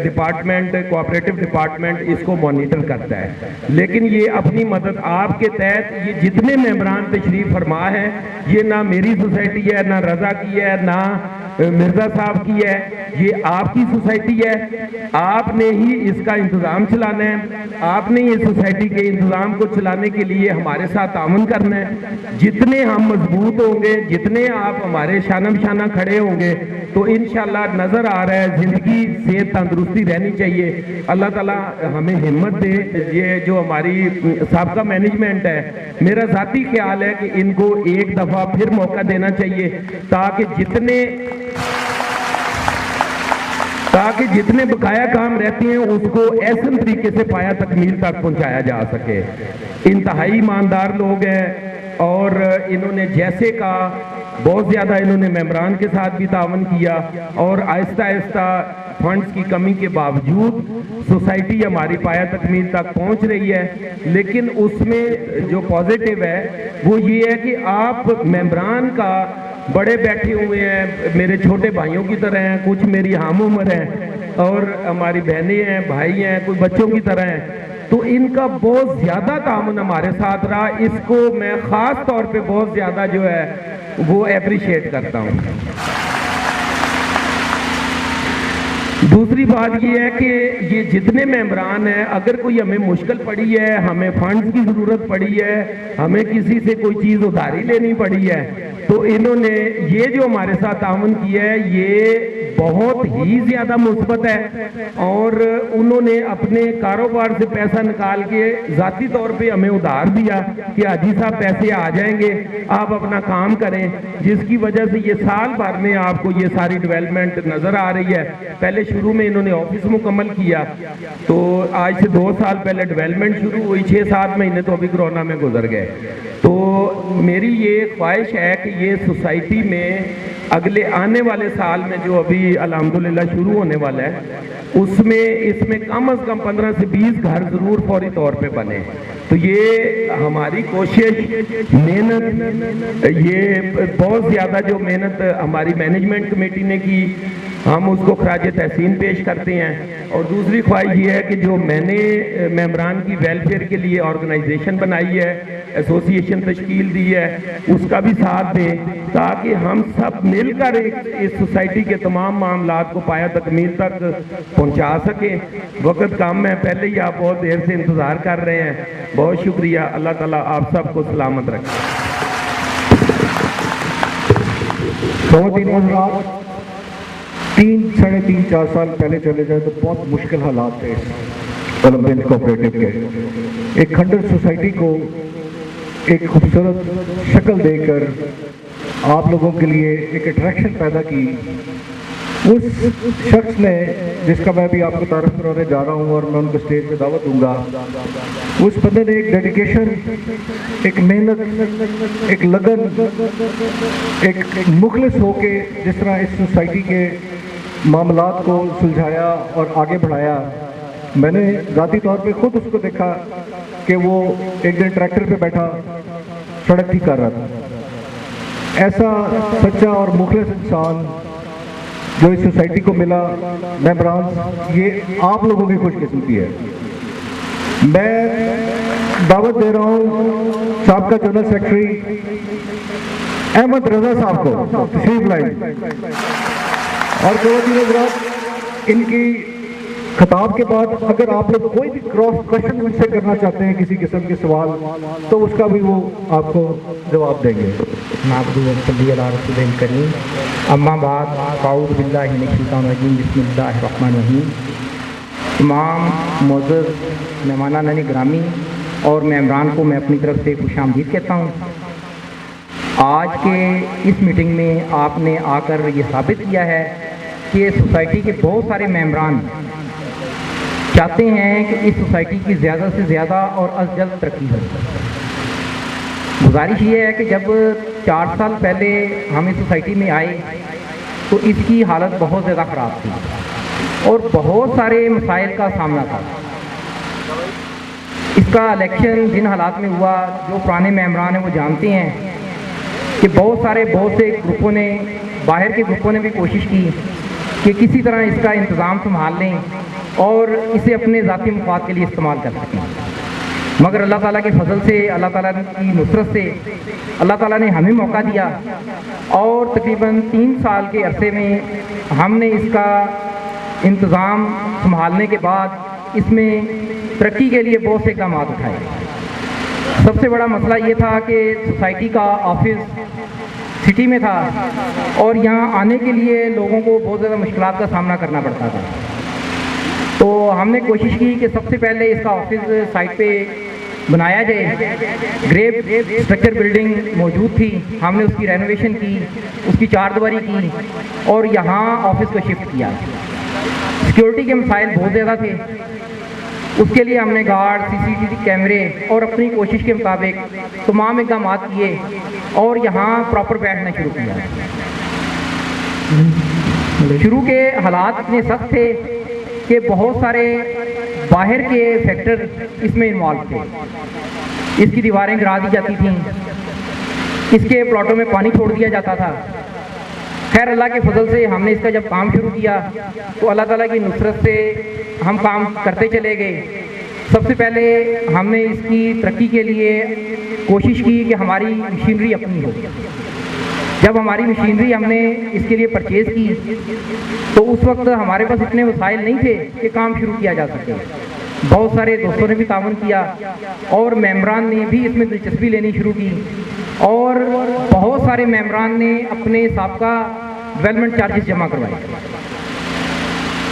डिपार्टमेंट, कोऑपरेटिव डिपार्टमेंट इसको मॉनिटर करता है। लेकिन ये अपनी मदद आपके तहत ये जितने मेंबरान तशरीफ फरमा है, ये ना मेरी सोसाइटी है, ना रजा की है, ना मिर्ज़ा साहब की है, ये आपकी सोसाइटी है। आपने ही इसका इंतज़ाम चलाना है, आपने ये सोसाइटी के इंतज़ाम को चलाने के लिए हमारे साथ ताउन करना है। जितने हम मजबूत होंगे, जितने आप हमारे शानम शाना खड़े होंगे, तो इंशाल्लाह नज़र आ रहा है ज़िंदगी सेहत तंदुरुस्ती रहनी चाहिए। अल्लाह ताला हमें हिम्मत दे। ये जो हमारी साबका मैनेजमेंट है, मेरा ज़ाती ख्याल है कि इनको एक दफ़ा फिर मौका देना चाहिए ताकि जितने ताकि जितने बकाया काम रहते हैं उसको ऐसे तरीके से पाया तकमील तक पहुंचाया जा सके। इंतहाई ईमानदार लोग हैं और इन्होंने जैसे का बहुत ज़्यादा इन्होंने मेम्बरान के साथ भी तावन किया और आहिस्ता आहिस्ता फंड्स की कमी के बावजूद सोसाइटी हमारी पाया तकमील तक पहुंच रही है। लेकिन उसमें जो पॉजिटिव है वो ये है कि आप मेम्बरान का बड़े बैठे हुए हैं, मेरे छोटे भाइयों की तरह हैं, कुछ मेरी हम उम्र हैं और हमारी बहनें हैं, भाई हैं, कुछ बच्चों की तरह हैं। तो इनका बहुत ज़्यादा ताउन हमारे साथ रहा, इसको मैं ख़ास तौर पे बहुत ज़्यादा जो है वो अप्रिशिएट करता हूँ। दूसरी बात ये है कि ये जितने मेम्बरान हैं, अगर कोई हमें मुश्किल पड़ी है, हमें फंड्स की ज़रूरत पड़ी है, हमें किसी से कोई चीज़ उधारी लेनी पड़ी है, तो इन्होंने ये जो हमारे साथ ताउन किया है ये बहुत ही ज़्यादा मुस्बत है। और उन्होंने अपने कारोबार से पैसा निकाल के ज़ाती तौर पे हमें उधार दिया कि हाजी साहब पैसे आ जाएंगे, आप अपना काम करें, जिसकी वजह से ये साल भर में आपको ये सारी डेवलपमेंट नज़र आ रही है। पहले शुरू में इन्होंने ऑफिस मुकम्मल किया, तो आज से 2 साल पहले डेवलपमेंट शुरू हुई, 6-7 महीने तो अभी कोरोना में गुजर गए। तो मेरी ये ख्वाहिश है कि ये सोसाइटी में अगले आने वाले साल में जो अभी अल्हम्दुलिल्लाह शुरू होने वाला है उसमें इसमें कम से कम 15 से 20 घर ज़रूर फौरी तौर पे बने। तो ये हमारी कोशिश, मेहनत, ये बहुत ज़्यादा जो मेहनत हमारी मैनेजमेंट कमेटी ने की, हम उसको खराज तहसीन पेश करते हैं। और दूसरी ख्वाहिश ये है कि जो मैंने मेम्बरान की वेलफेयर के लिए ऑर्गेनाइजेशन बनाई है, एसोसिएशन तश्कील दी है, उसका भी साथ दें ताकि हम सब मिलकर इस सोसाइटी के तमाम मामलात को पाया तकमील तक पहुंचा सकें। वक्त कम है, पहले ही आप बहुत देर से इंतज़ार कर रहे हैं। बहुत शुक्रिया। अल्लाह ताला आप सबको सलामत रखे। ख़वातीन हज़रात, 3, साढ़े 3, 4 साल पहले चले जाए तो बहुत मुश्किल हालात थे ओलंपियन कोऑपरेटिव के। एक खंडर सोसाइटी को एक खूबसूरत शक्ल देकर आप लोगों के लिए एक अट्रैक्शन पैदा की। उस शख्स ने, जिसका मैं भी आपको तारीफ कराने जा रहा हूँ और मैं उनको स्टेज पे दावत दूंगा, उस बंदे ने एक डेडिकेशन, एक मेहनत, एक लगन, एक मुखलिस होके जिस तरह इस सोसाइटी के मामलात को सुलझाया और आगे बढ़ाया। मैंने ज़ाती तौर पे खुद उसको देखा कि वो एक दिन ट्रैक्टर पे बैठा सड़क ठीक कर रहा था। ऐसा सच्चा और मुखलिस इंसान जो इस सोसाइटी को मिला, मेम्बरान, ये आप लोगों की खुशकिस्मती है। मैं दावत दे रहा हूँ साहब का जनरल सेक्रेटरी अहमद रजा साहब को तशरीफ लाएं और ख़वातीन इनकी खिताब के बाद अगर आप लोग कोई भी क्रॉस क्वेश्चन मुझसे करना चाहते हैं, किसी किस्म के सवाल, तो उसका भी वो आपको जवाब देंगे। करीम अम्मा बाद क़ाऊज़ु बिल्लाहि मिनश शैतानिर रजीम बिस्मिल्लाहिर रहमानिर रहीम। तमाम मुअज़्ज़ज़ मेहमानान गिरामी और मेम्बरान को मैं अपनी तरफ से खुशामदीद कहता हूँ। आज के इस मीटिंग में आपने आकर ये साबित किया है कि सोसाइटी के बहुत सारे मेम्बरान चाहते हैं कि इस सोसाइटी की ज़्यादा से ज़्यादा और अज जल्द तरक्की हो। गुजारिश ये है कि जब 4 साल पहले हम इस सोसाइटी में आए तो इसकी हालत बहुत ज़्यादा ख़राब थी और बहुत सारे मसाइल का सामना था। इसका इलेक्शन जिन हालात में हुआ, जो पुराने मेम्बरान हैं वो जानते हैं कि बहुत से ग्रुपों ने, बाहर के ग्रुपों ने भी कोशिश की कि किसी तरह इसका इंतज़ाम संभाल लें और इसे अपने ज़ाती मफाद के लिए इस्तेमाल कर सकें। मगर अल्लाह ताला के फजल से, अल्लाह ताला की नुसरत से अल्लाह ताला ने हमें मौका दिया और तकरीबन 3 साल के अरसे में हमने इसका इंतज़ाम संभालने के बाद इसमें तरक्की के लिए बहुत से इक़दाम उठाए। सबसे बड़ा मसला ये था कि सोसाइटी का ऑफिस सिटी में था और यहाँ आने के लिए लोगों को बहुत ज़्यादा मुश्किलात का सामना करना पड़ता था। तो हमने कोशिश की कि सबसे पहले इसका ऑफिस साइट पे बनाया जाए। ग्रेव स्ट्रक्चर बिल्डिंग मौजूद थी, हमने उसकी रेनोवेशन की, उसकी 4 दीवारी की और यहाँ ऑफिस को शिफ्ट किया। सिक्योरिटी के मसाइल बहुत ज़्यादा थे। उसके लिए हमने गार्ड, CCTV कैमरे और अपनी कोशिश के मुताबिक तमाम इक़दाम किए और यहाँ प्रॉपर बैठना शुरू किया। शुरू के हालात इतने सख्त थे कि बहुत सारे बाहर के फैक्टर इसमें इन्वॉल्व थे। इसकी दीवारें गिरा दी जाती थीं, इसके प्लॉटों में पानी छोड़ दिया जाता था। खैर अल्लाह के फजल से हमने इसका जब काम शुरू किया तो अल्लाह ताला की नुसरत से हम काम करते चले गए। सबसे पहले हमने इसकी तरक्की के लिए कोशिश की कि हमारी मशीनरी अपनी हो। जब हमारी मशीनरी हमने इसके लिए परचेज़ की तो उस वक्त हमारे पास इतने वसाइल नहीं थे कि काम शुरू किया जा सके। बहुत सारे दोस्तों ने भी तावन किया और मेंबरान ने भी इसमें दिलचस्पी लेनी शुरू की और बहुत सारे मेंबरान ने अपने साबका डेवलपमेंट चार्जेस जमा करवाए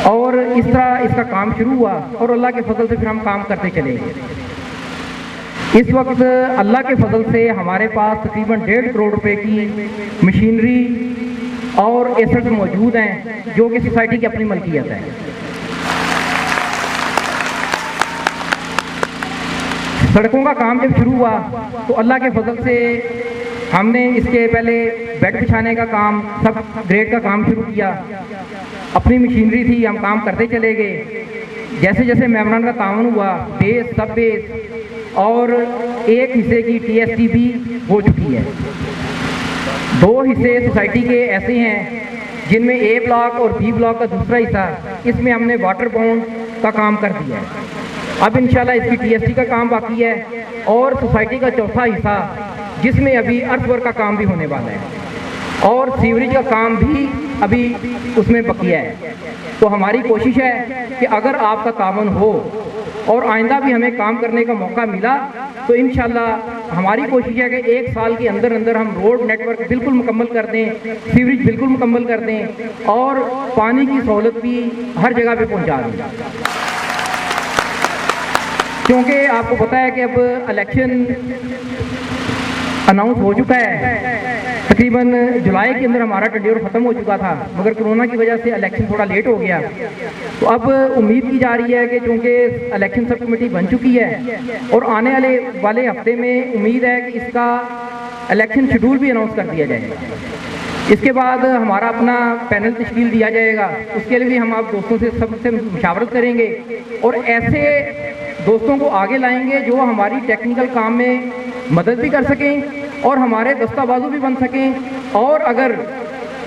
और इस तरह इसका काम शुरू हुआ और अल्लाह के फजल से फिर हम काम करते चले गए। इस वक्त अल्लाह के फजल से हमारे पास तकरीबन 1.5 करोड़ रुपए की मशीनरी और एसेट्स मौजूद हैं जो कि सोसाइटी की अपनी मलकियत है। सड़कों का काम जब शुरू हुआ तो अल्लाह के फजल से हमने इसके पहले बेड बिछाने का काम, सब ग्रेड का काम शुरू किया। अपनी मशीनरी थी, हम काम करते चले गए। जैसे जैसे मेंबरान का तावन हुआ, बेस, सब बेस और एक हिस्से की TST भी हो चुकी है। 2 हिस्से सोसाइटी के ऐसे हैं जिनमें A ब्लॉक और B ब्लॉक का दूसरा हिस्सा, इसमें हमने वाटर बाउंड का काम कर दिया है। अब इंशाल्लाह इसकी TST का काम बाकी है और सोसाइटी का चौथा हिस्सा जिसमें अभी अर्थवर्क का काम भी होने वाला है और सीवरेज का काम भी अभी उसमें बकिया है। तो हमारी कोशिश है कि अगर आपका तावन हो और आइंदा भी हमें काम करने का मौका मिला तो इंशाल्लाह हमारी कोशिश है कि 1 साल के अंदर अंदर हम रोड नेटवर्क बिल्कुल मुकम्मल कर दें, सीवरेज बिल्कुल मुकम्मल कर दें और पानी की सहूलत भी हर जगह पे पहुंचा दें। क्योंकि आपको पता है कि अब इलेक्शन अनाउंस हो चुका है। तकरीबन जुलाई के अंदर हमारा टेन्योर ख़त्म हो चुका था, मगर कोरोना की वजह से इलेक्शन थोड़ा लेट हो गया। तो अब उम्मीद की जा रही है कि चूँकि इलेक्शन सब कमेटी बन चुकी है और आने वाले हफ्ते में उम्मीद है कि इसका इलेक्शन शेड्यूल भी अनाउंस कर दिया जाएगा। इसके बाद हमारा अपना पैनल तश्कील दिया जाएगा। उसके लिए भी हम आप दोस्तों से सबसे मुशावरत करेंगे और ऐसे दोस्तों को आगे लाएंगे जो हमारी टेक्निकल काम में मदद भी कर सकें और हमारे दस्ताबाजू भी बन सकें और अगर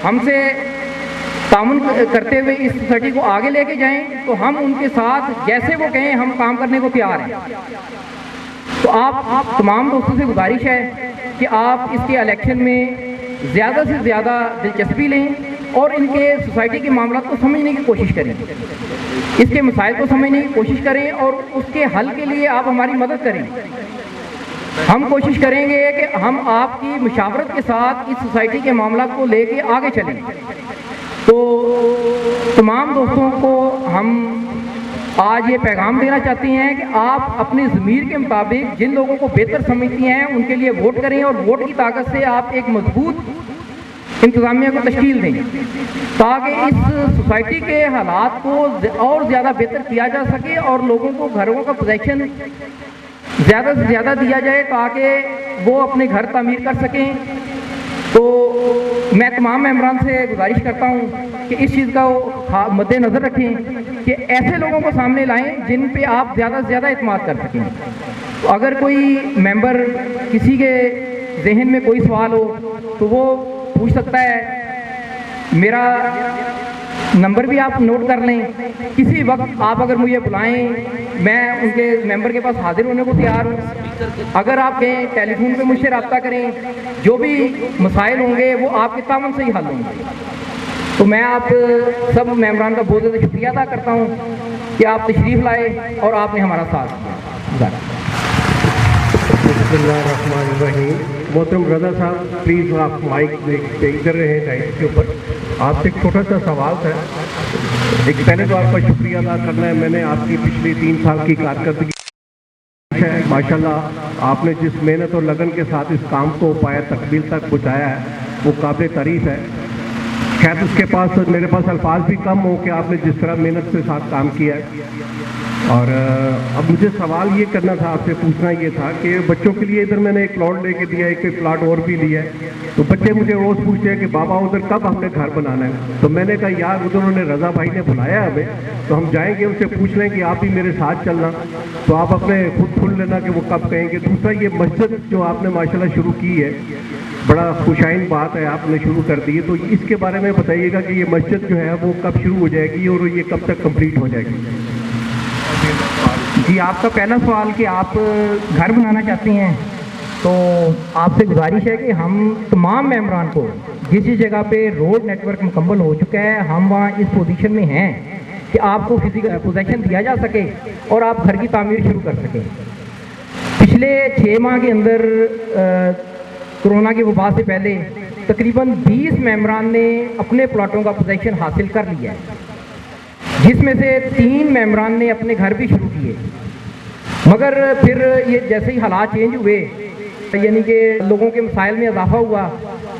हमसे तामुन करते हुए इस सोसाइटी को आगे लेके जाएं तो हम उनके साथ जैसे वो कहें हम काम करने को तैयार हैं। तो आप तमाम दोस्तों से गुजारिश है कि आप इसके इलेक्शन में ज़्यादा से ज़्यादा दिलचस्पी लें और इनके सोसाइटी के मामलों को समझने की कोशिश करें, इसके मसाइल को समझने की कोशिश करें और उसके हल के लिए आप हमारी मदद करें। हम कोशिश करेंगे कि हम आपकी मुशावरत के साथ इस सोसाइटी के मामला को लेके आगे चलें। तो तमाम दोस्तों को हम आज ये पैगाम देना चाहते हैं कि आप अपने ज़मीर के मुताबिक जिन लोगों को बेहतर समझती हैं उनके लिए वोट करें और वोट की ताकत से आप एक मजबूत इंतज़ामिया को तश्कील दें ताकि इस सोसाइटी के हालात को और ज़्यादा बेहतर किया जा सके और लोगों को घरों का पोजेशन ज़्यादा से ज़्यादा दिया जाए ताकि वो अपने घर तामीर कर सकें। तो मैं तमाम मेंबरान से गुजारिश करता हूँ कि इस चीज़ का मद्देनज़र रखें कि ऐसे लोगों को सामने लाएं जिन पे आप ज़्यादा से ज़्यादा इत्मीनान कर सकें। तो अगर कोई मेंबर किसी के जहन में कोई सवाल हो तो वो पूछ सकता है। मेरा नंबर भी आप नोट कर लें, किसी वक्त आप अगर मुझे बुलाएं मैं उनके मेंबर के पास हाजिर होने को तैयार हूँ। अगर आप कहें टेलीफोन पे मुझसे रब्ता करें, जो भी मसाइल होंगे वो आपके तामन से ही हल होंगे। तो मैं आप सब मेंबरान का बहुत ज़्यादा शुक्रिया अदा करता हूँ कि आप तशरीफ़ लाए और आपने हमारा साथ दिया। मोहतरम रज़ा साहब प्लीज़ आप माइक इधर रहे डाइस के ऊपर। आपसे एक छोटा सा सवाल था। एक पहले तो आपका शुक्रिया अदा करना है, मैंने आपकी पिछली 3 साल की कारकर्दगी है, माशाल्लाह आपने जिस मेहनत और लगन के साथ इस काम को पाया तकमील तक पहुँचाया है वो काबिल तारीफ़ है। शायद उसके पास मेरे पास अल्फाज भी कम हो कि आपने जिस तरह मेहनत के साथ काम किया है। और अब मुझे सवाल ये करना था, आपसे पूछना ये था कि बच्चों के लिए इधर मैंने एक प्लॉट लेके दिया है, एक प्लाट और भी लिया है, तो बच्चे मुझे रोज़ पूछते हैं कि बाबा उधर कब हमने घर बनाना है। तो मैंने कहा यार उधर उन्होंने रज़ा भाई ने बुलाया हमें, तो हम जाएंगे, उनसे पूछ लें कि आप भी मेरे साथ चलना, तो आप अपने खुद खुल लेना कि वो कब कहेंगे। दूसरा ये मस्जिद जो आपने माशाल्लाह शुरू की है, बड़ा खुशाइन बात है, आपने शुरू कर दी है, तो इसके बारे में बताइएगा कि ये मस्जिद जो है वो कब शुरू हो जाएगी और ये कब तक कंप्लीट हो जाएगी। जी, आपका पहला सवाल कि आप घर बनाना चाहते हैं, तो आपसे गुजारिश है कि हम तमाम मेंबरान को जिस जगह पे रोड नेटवर्क मुकम्मल हो चुका है, हम वहाँ इस पोजीशन में हैं कि आपको फिजिकल पोजेशन दिया जा सके और आप घर की तामीर शुरू कर सकें। पिछले 6 माह के अंदर कोरोना की वबा से पहले तकरीबन 20 मेंबरान ने अपने प्लाटों का पोजेशन हासिल कर लिया है, जिसमें से 3 मेंबरान ने अपने घर भी शुरू किए। मगर फिर ये जैसे ही हालात चेंज हुए, यानी कि लोगों के मसाइल में इजाफा हुआ,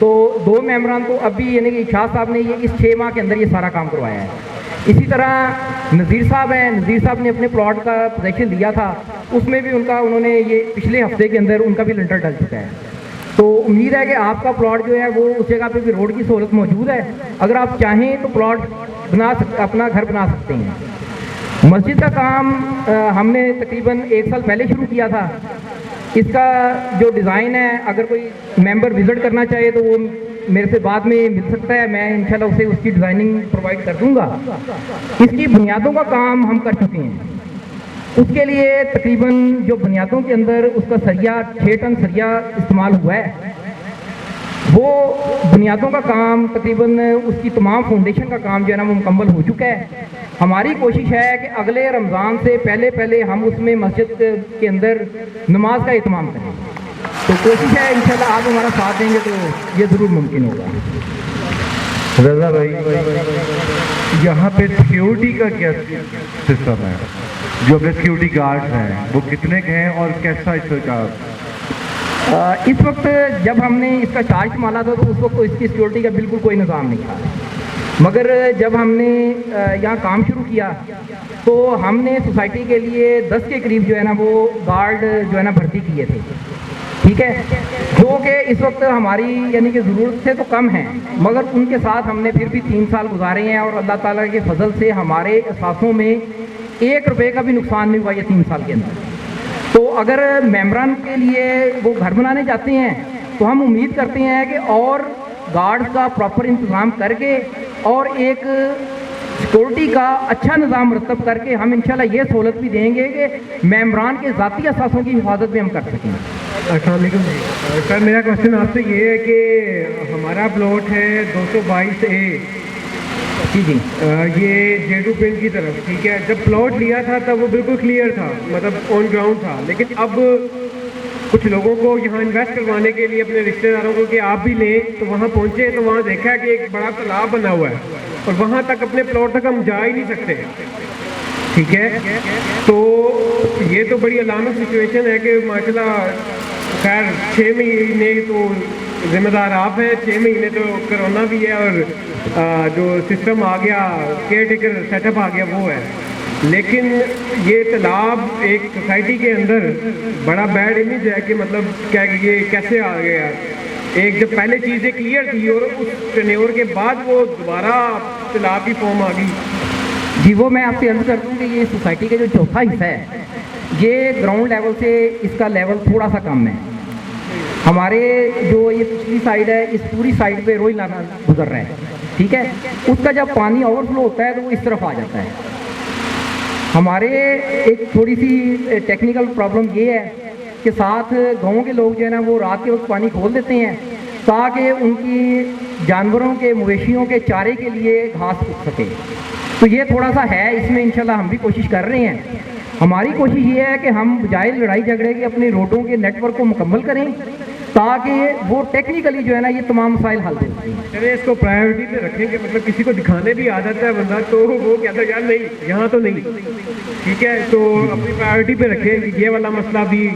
तो 2 मेंबरान तो अभी यानी कि इशाद साहब ने ये इस 6 माह के अंदर ये सारा काम करवाया है। इसी तरह नज़ीर साहब हैं, नज़ीर साहब ने अपने प्लॉट का पोजेशन दिया था, उसमें भी उन्होंने ये पिछले हफ्ते के अंदर उनका भी लिंटर डल चुका है। तो उम्मीद है कि आपका प्लॉट जो है वो उस जगह पे भी रोड की सहूलत मौजूद है, अगर आप चाहें तो प्लॉट अपना घर बना सकते हैं। मस्जिद का काम हमने तकरीबन 1 साल पहले शुरू किया था। इसका जो डिज़ाइन है, अगर कोई मेंबर विज़िट करना चाहे तो वो मेरे से बाद में मिल सकता है, मैं इंशाल्लाह उसे उसकी डिज़ाइनिंग प्रोवाइड कर दूंगा। इसकी बुनियादों का काम हम कर चुके हैं। उसके लिए तकरीबन जो बुनियादों के अंदर उसका सरिया 6 टन सरिया इस्तेमाल हुआ है, वो बुनियादों का काम तकरीबन उसकी तमाम फाउंडेशन का काम जो है ना वो मुकम्मल हो चुका है। हमारी कोशिश है कि अगले रमज़ान से पहले हम उसमें मस्जिद के अंदर नमाज का इत्माम करें। तो कोशिश है इंशाल्लाह आप हमारा साथ देंगे तो ये ज़रूर मुमकिन होगा। रज़ा भाई, यहाँ पे सिक्योरिटी का क्या सिस्टम है? जो अपने सिक्योरिटी गार्ड्स हैं वो कितने के हैं और कैसा इसका? इस वक्त जब हमने इसका चार्ज संभाला था तो उस वक्त तो इसकी सिक्योरिटी का बिल्कुल कोई निज़ाम नहीं था, मगर जब हमने यहाँ काम शुरू किया तो हमने सोसाइटी के लिए 10 के करीब जो है ना वो गार्ड जो है ना भर्ती किए थे, ठीक है, जो कि इस वक्त हमारी यानी कि ज़रूरत से तो कम है, मगर उनके साथ हमने फिर भी 3 साल गुजारे हैं और अल्लाह ताला के फजल से हमारे असासों में 1 रुपये का भी नुकसान नहीं हुआ ये 3 साल के अंदर। तो अगर मेंबरान के लिए वो घर बनाने जाते हैं तो हम उम्मीद करते हैं कि और गार्ड्स का प्रॉपर इंतज़ाम करके और एक सिक्योरिटी का अच्छा निज़ाम मरतब करके हम इंशाल्लाह ये सहूलत भी देंगे कि मेंबरान के ज़ाती असासों की हिफाजत भी हम कर सकें। अस्सलाम वालेकुम सर, मेरा क्वेश्चन आपसे ये है कि हमारा प्लॉट है 222A, जी ये जेडू पिंड की तरफ, ठीक है। जब प्लॉट लिया था तब वो बिल्कुल क्लियर था, मतलब ऑन ग्राउंड था, लेकिन अब कुछ लोगों को यहाँ इन्वेस्ट करवाने के लिए अपने रिश्तेदारों को कि आप भी लें, तो वहाँ पहुँचे तो वहाँ देखा कि एक बड़ा तालाब बना हुआ है और वहाँ तक अपने प्लॉट तक हम जा ही नहीं सकते, ठीक है। तो ये तो बड़ी अलामत सिचुएशन है कि माशाल्लाह, खैर 6 महीने तो जिम्मेदार आप हैं, 6 महीने तो कोरोना भी है और जो सिस्टम आ गया, केयर टेकर सेटअप आ गया वो है, लेकिन ये तालाब एक सोसाइटी के अंदर बड़ा बैड इमेज है कि मतलब क्या ये कैसे आ गया। एक जब पहले चीज़ें क्लियर थी और उस टेन्योर के बाद वो दोबारा तालाब की फॉर्म आ गई। जी, वो मैं आपसे अर्ज कर दूँ कि ये सोसाइटी का जो चौथा हिस्सा है ये ग्राउंड लेवल से इसका लेवल थोड़ा सा कम है। हमारे जो ये पिछली साइड है, इस पूरी साइड पे रोई लाना गुजर रहा है, ठीक है, उसका जब पानी ओवरफ्लो होता है तो वो इस तरफ आ जाता है। हमारे एक थोड़ी सी टेक्निकल प्रॉब्लम ये है कि साथ गाँव के लोग जो है ना वो रात के वक्त पानी खोल देते हैं ताकि उनकी जानवरों के, मवेशियों के चारे के लिए घास उग सके। तो ये थोड़ा सा है, इसमें इंशाल्लाह हम भी कोशिश कर रहे हैं। हमारी कोशिश ये है कि हम बजाय लड़ाई झगड़े के अपने रोडों के नेटवर्क को मुकम्मल करें ताकि वो टेक्निकली जो है ना ये तमाम मसाइल हल हो सकें। चलिए इसको प्रायोरिटी पे रखेंगे, मतलब किसी को दिखाने भी आ जाता है बंदा तो वो कहता है यार नहीं यहाँ तो नहीं, ठीक है, तो अपनी प्रायोरिटी पे रखें ये वाला मसला भी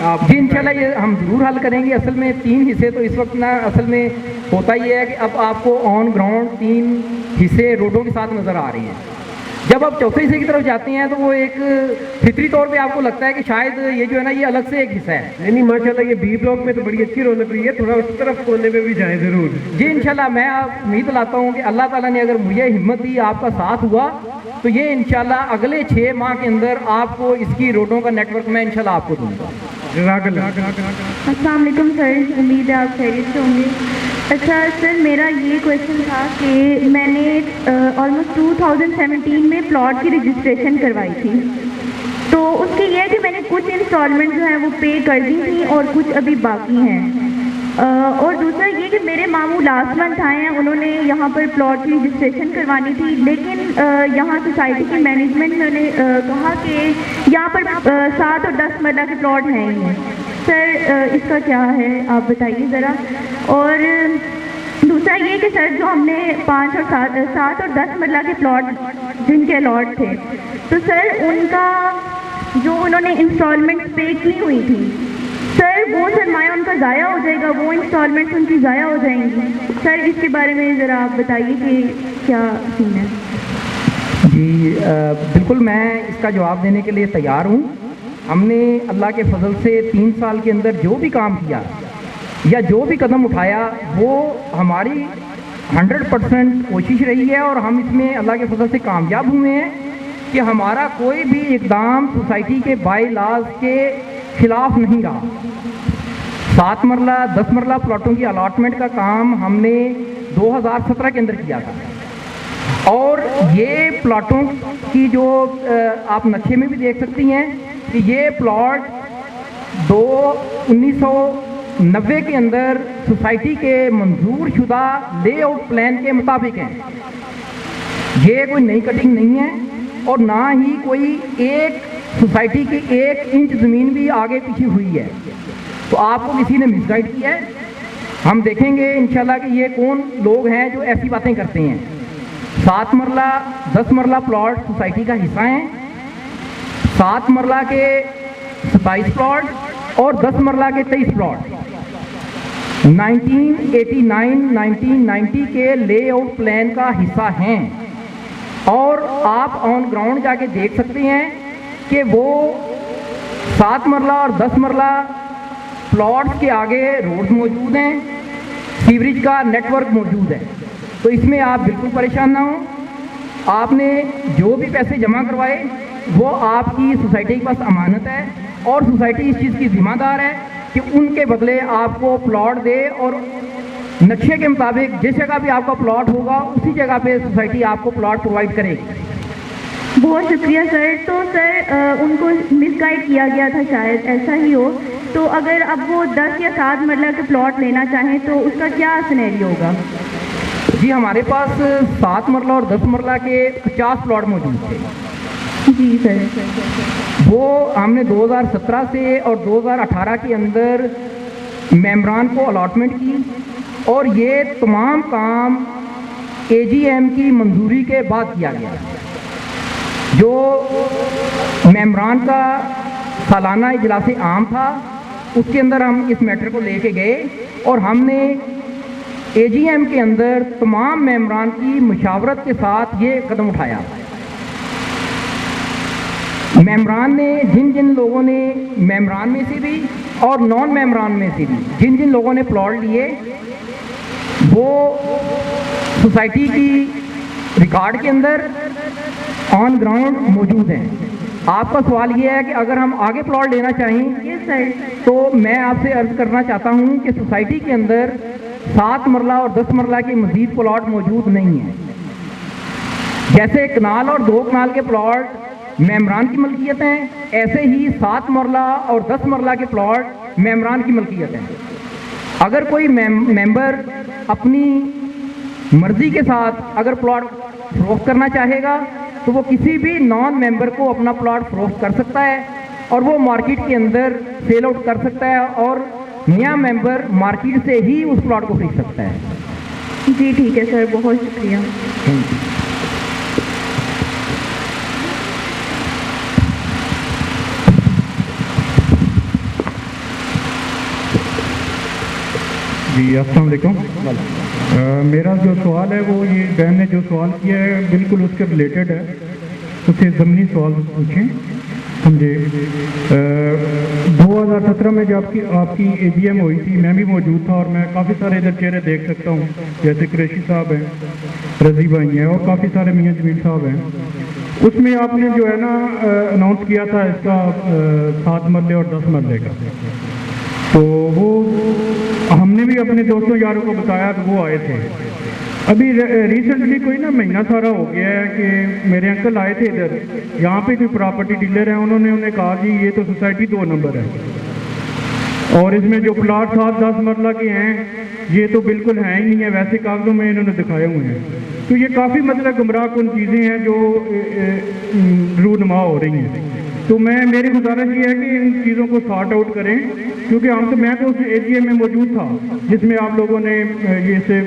आप। जी इंशाल्लाह ये हम ज़रूर हल करेंगे। असल में 3 हिस्से तो इस वक्त ना असल में होता ही है कि अब आपको ऑन ग्राउंड 3 हिस्से रोडों के साथ नज़र आ रही हैं। जब आप चौथे हिस्से की तरफ जाते हैं तो वो एक फितरी तौर पे आपको लगता है कि शायद ये जो है ना ये अलग से एक हिस्सा है। नहीं माशाल्लाह ये बी ब्लॉक में तो बड़ी अच्छी रौनक रही है, थोड़ा उस तरफ कोने में भी जाए ज़रूर। जी इंशाल्लाह मैं उम्मीद लाता हूँ कि अल्लाह ताला ने अगर मुझे हिम्मत दी, आपका साथ हुआ, तो ये इंशाल्लाह अगले 6 माह के अंदर आपको इसकी रोडों का नेटवर्क मैं इंशाल्लाह आपको दूँगा। अस्सलाम वालेकुम सर, उम्मीद है आप खैरियत से होंगे। अच्छा सर, मेरा ये क्वेश्चन था कि मैंने ऑलमोस्ट 2017 में प्लॉट की रजिस्ट्रेशन करवाई थी, तो उसके ये है कि मैंने कुछ इंस्टॉलमेंट जो है वो पे कर दी थी और कुछ अभी बाकी हैं। और दूसरा ये कि मेरे मामू लास्ट मंथ आए हैं, उन्होंने यहाँ पर प्लॉट की रजिस्ट्रेशन करवानी थी, लेकिन यहाँ सोसाइटी की मैनेजमेंट ने कहा कि यहाँ पर 7 और 10 मरला के प्लॉट हैं ही हैं। सर इसका क्या है आप बताइए ज़रा। और दूसरा ये कि सर जो हमने 5 और 7 और 10 मरला के प्लॉट जिनके अलॉट थे, तो सर उनका जो उन्होंने इंस्टॉलमेंट पे की हुई थी, सर वो सरमाया उनका ज़ाया हो जाएगा, वो इंस्टॉलमेंट्स उनकी ज़ाया हो जाएंगी। सर इसके बारे में ज़रा आप बताइए कि क्या सीन है। जी बिल्कुल मैं इसका जवाब देने के लिए तैयार हूँ। हमने अल्लाह के फजल से 3 साल के अंदर जो भी काम किया या जो भी कदम उठाया वो हमारी 100% कोशिश रही है और हम इसमें अल्लाह के फजल से कामयाब हुए हैं कि हमारा कोई भी इकदाम सोसाइटी के बाई लॉज के खिलाफ नहीं रहा। 7 मरला 10 मरला प्लॉटों की अलॉटमेंट का काम हमने 2017 के अंदर किया था और ये प्लॉटों की जो आप नक्शे में भी देख सकती हैं कि ये प्लॉट 1990 के अंदर सोसाइटी के मंजूर शुदा लेआउट प्लान के मुताबिक हैं। ये कोई नई कटिंग नहीं है और ना ही कोई एक सोसाइटी की 1 इंच ज़मीन भी आगे पीछे हुई है। तो आपको किसी ने मिसगाइड किया है। हम देखेंगे इंशाल्लाह कि ये कौन लोग हैं जो ऐसी बातें करते हैं। 7 मरला 10 मरला प्लॉट सोसाइटी का हिस्सा हैं, 7 मरला के 27 प्लॉट और 10 मरला के 23 प्लॉट 1989-1990 के लेआउट प्लान का हिस्सा हैं और आप ऑन ग्राउंड जाके देख सकते हैं कि वो 7 मरला और 10 मरला प्लॉट्स के आगे रोड मौजूद हैं, सीवरेज का नेटवर्क मौजूद है। तो इसमें आप बिल्कुल परेशान ना हो। आपने जो भी पैसे जमा करवाए वो आपकी सोसाइटी के पास अमानत है और सोसाइटी इस चीज़ की जिम्मेदार है कि उनके बदले आपको प्लॉट दे और नक्शे के मुताबिक जिस जगह भी आपका प्लॉट होगा उसी जगह पे सोसाइटी आपको प्लॉट प्रोवाइड करेगी। बहुत शुक्रिया सर। तो सर उनको मिसगाइड किया गया था, शायद ऐसा ही हो। तो अगर अब वो 10 या 7 मरला के प्लॉट लेना चाहें तो उसका क्या सिनेरियो होगा? जी हमारे पास 7 मरला और 10 मरला के 50 प्लॉट मौजूद थे। जी सर। वो हमने 2017 से और 2018 के अंदर मेम्बरान को अलॉटमेंट की और ये तमाम काम AGM की मंजूरी के बाद किया गया। जो मेम्बरान का सालाना इजलास आम था उसके अंदर हम इस मैटर को लेके गए और हमने AGM के अंदर तमाम मेम्बरान की मुशावरत के साथ ये कदम उठाया। मेम्बरान ने जिन लोगों ने मेम्बरान में से भी और नॉन मेम्बरान में से भी जिन लोगों ने प्लॉट लिए वो सोसाइटी की रिकॉर्ड के अंदर ऑन ग्राउंड मौजूद हैं। आपका सवाल ये है कि अगर हम आगे प्लॉट लेना चाहें तो मैं आपसे अर्ज करना चाहता हूं कि सोसाइटी के अंदर 7 मरला और 10 मरला के मजीद प्लॉट मौजूद नहीं है। जैसे कनाल और 2 कनाल के प्लॉट मेम्बरान की मलकियत हैं, ऐसे ही 7 मरला और 10 मरला के प्लॉट मेम्बरान की मलकियत हैं। अगर कोई मेंबर अपनी मर्जी के साथ अगर प्लॉट फरोख्त करना चाहेगा तो वो किसी भी नॉन मेंबर को अपना प्लॉट फरोख्त कर सकता है और वो मार्केट के अंदर सेल आउट कर सकता है और नया मेंबर मार्केट से ही उस प्लॉट को खरीद सकता है। जी ठीक है सर, बहुत शुक्रिया। जी अस्सलाम वालेकुम। मेरा जो सवाल है वो ये बहन ने जो सवाल किया है बिल्कुल उसके रिलेटेड है, उससे ज़मीनी सवाल पूछें समझे। 2017 में जब आपकी AGM हुई थी मैं भी मौजूद था और मैं काफ़ी सारे इधर चेहरे देख सकता हूँ, जैसे कुरैशी साहब हैं, रजी भाई हैं और काफ़ी सारे मियाँ जमील साहब हैं। उसमें आपने जो है ना अनाउंस किया था इसका 7 मरले और 10 मरले का, तो वो हमने भी अपने दोस्तों यारों को बताया तो वो आए थे। अभी रिसेंटली कोई ना महीना सारा हो गया है कि मेरे अंकल आए थे इधर, यहाँ पे कोई प्रॉपर्टी डीलर है, उन्होंने उन्हें कहा कि ये तो सोसाइटी 2 नंबर है और इसमें जो प्लाट 7-10 मरला के हैं ये तो बिल्कुल है ही नहीं है, वैसे कागजों में इन्होंने दिखाए हुए हैं। तो ये काफ़ी मतलब गुमराह कुन चीज़ें हैं जो रूनुमा हो रही हैं। तो मेरी गुजारिश ये है कि इन चीज़ों को सॉर्ट आउट करें, क्योंकि मैं तो उस AGM में मौजूद था जिसमें आप लोगों ने ये इसे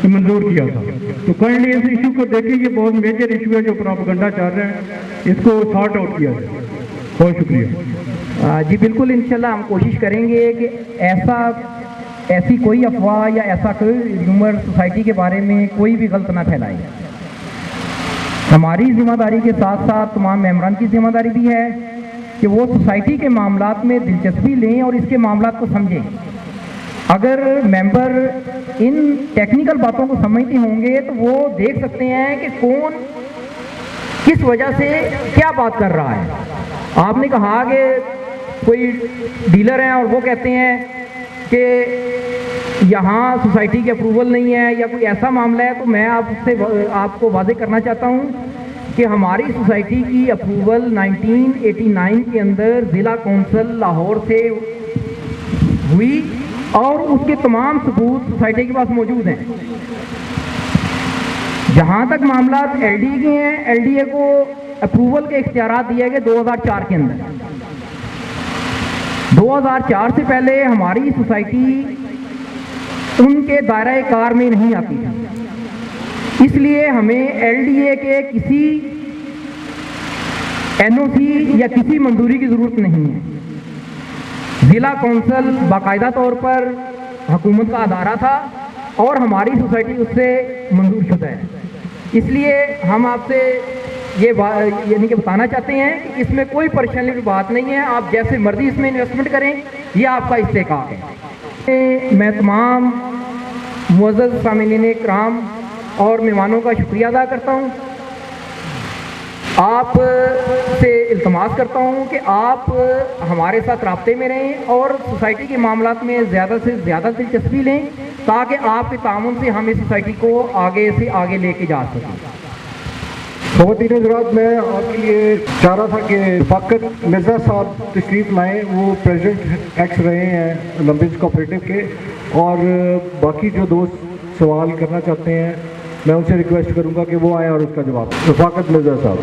मंजूर किया था। तो काइंडली इस इशू को देखें, ये बहुत मेजर इशू है जो प्रोपेगेंडा चल रहे हैं, इसको सॉर्ट आउट किया जाए। बहुत शुक्रिया। जी बिल्कुल, इंशाल्लाह हम कोशिश करेंगे कि ऐसी कोई अफवाह या ऐसा कोई र्यूमर सोसाइटी के बारे में कोई भी गलत ना फैलाए। हमारी जिम्मेदारी के साथ साथ तमाम मेंबरान की जिम्मेदारी भी है कि वो सोसाइटी के मामलात में दिलचस्पी लें और इसके मामलात को समझें। अगर मेंबर इन टेक्निकल बातों को समझते होंगे तो वो देख सकते हैं कि कौन किस वजह से क्या बात कर रहा है। आपने कहा कि कोई डीलर हैं और वो कहते हैं कि यहाँ सोसाइटी की अप्रूवल नहीं है या कोई ऐसा मामला है, तो मैं आपको वादे करना चाहता हूँ कि हमारी सोसाइटी की अप्रूवल 1989 के अंदर ज़िला कौंसिल लाहौर से हुई और उसके तमाम सबूत सोसाइटी के पास मौजूद हैं। जहाँ तक मामला LDA के हैं, LDA को अप्रूवल के इख्तियारात दिए गए 2004 के अंदर। 2004 से पहले हमारी सोसाइटी उनके दायरे कार में नहीं आती थी, इसलिए हमें LDA के किसी NOC या किसी मंजूरी की ज़रूरत नहीं है। ज़िला कौंसिल बाकायदा तौर पर हुकूमत का अदारा था और हमारी सोसाइटी उससे मंजूर शुदा है। इसलिए हम आपसे ये यानी कि बताना चाहते हैं कि इसमें कोई परेशानी की बात नहीं है, आप जैसे मर्जी इसमें इन्वेस्टमेंट करें, ये आपका इस्तेकाक है। मैं तमाम मुअज़्ज़ज़ सामिनीन इकराम और मेहमानों का शुक्रिया अदा करता हूँ। आप से इल्तमास करता हूँ कि आप हमारे साथ राब्ते में रहें और सोसाइटी के मामलात में ज़्यादा से ज़्यादा दिलचस्पी लें ताकि आपके तामुन से हम इस सोसाइटी को आगे से आगे लेके जा सकें। ख़वातीन हज़रात, मैं आपके लिए चाह रहा था कि फ़ाकत मिर्ज़ा साहब तशरीफ़ लाएँ। वो प्रेसिडेंट एक्स रहे हैं लंबिज कोऑपरेटिव के, और बाकी जो दोस्त सवाल करना चाहते हैं मैं उनसे रिक्वेस्ट करूंगा कि वो आए और उसका जवाब। तो फ़ाकत मिर्ज़ा साहब।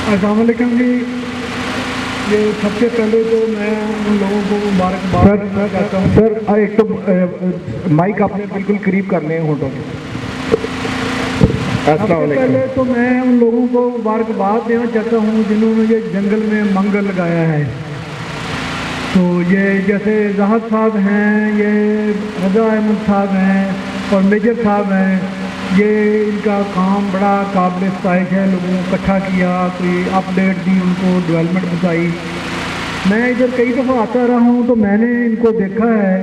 अस्सलाम वालेकुम जी। ये सबसे पहले तो मैं उन लोगों को मुबारकबाद कहता हूँ। सर एक तो माइक आपने बिल्कुल करीब करने हैं होटों के। सबसे पहले तो मैं उन लोगों को मुबारकबाद देना चाहता हूँ जिन्होंने ये जंगल में मंगल लगाया है। तो ये जैसे जहाद साहब हैं, ये रजा अहमद साहब हैं और मेजर साहब हैं, ये इनका काम बड़ा काबिल सताइश है। लोगों को इकट्ठा किया, कोई अपडेट दी, उनको डेवलपमेंट बताई। मैं इधर कई दफ़ा आता रहा हूँ तो मैंने इनको देखा है,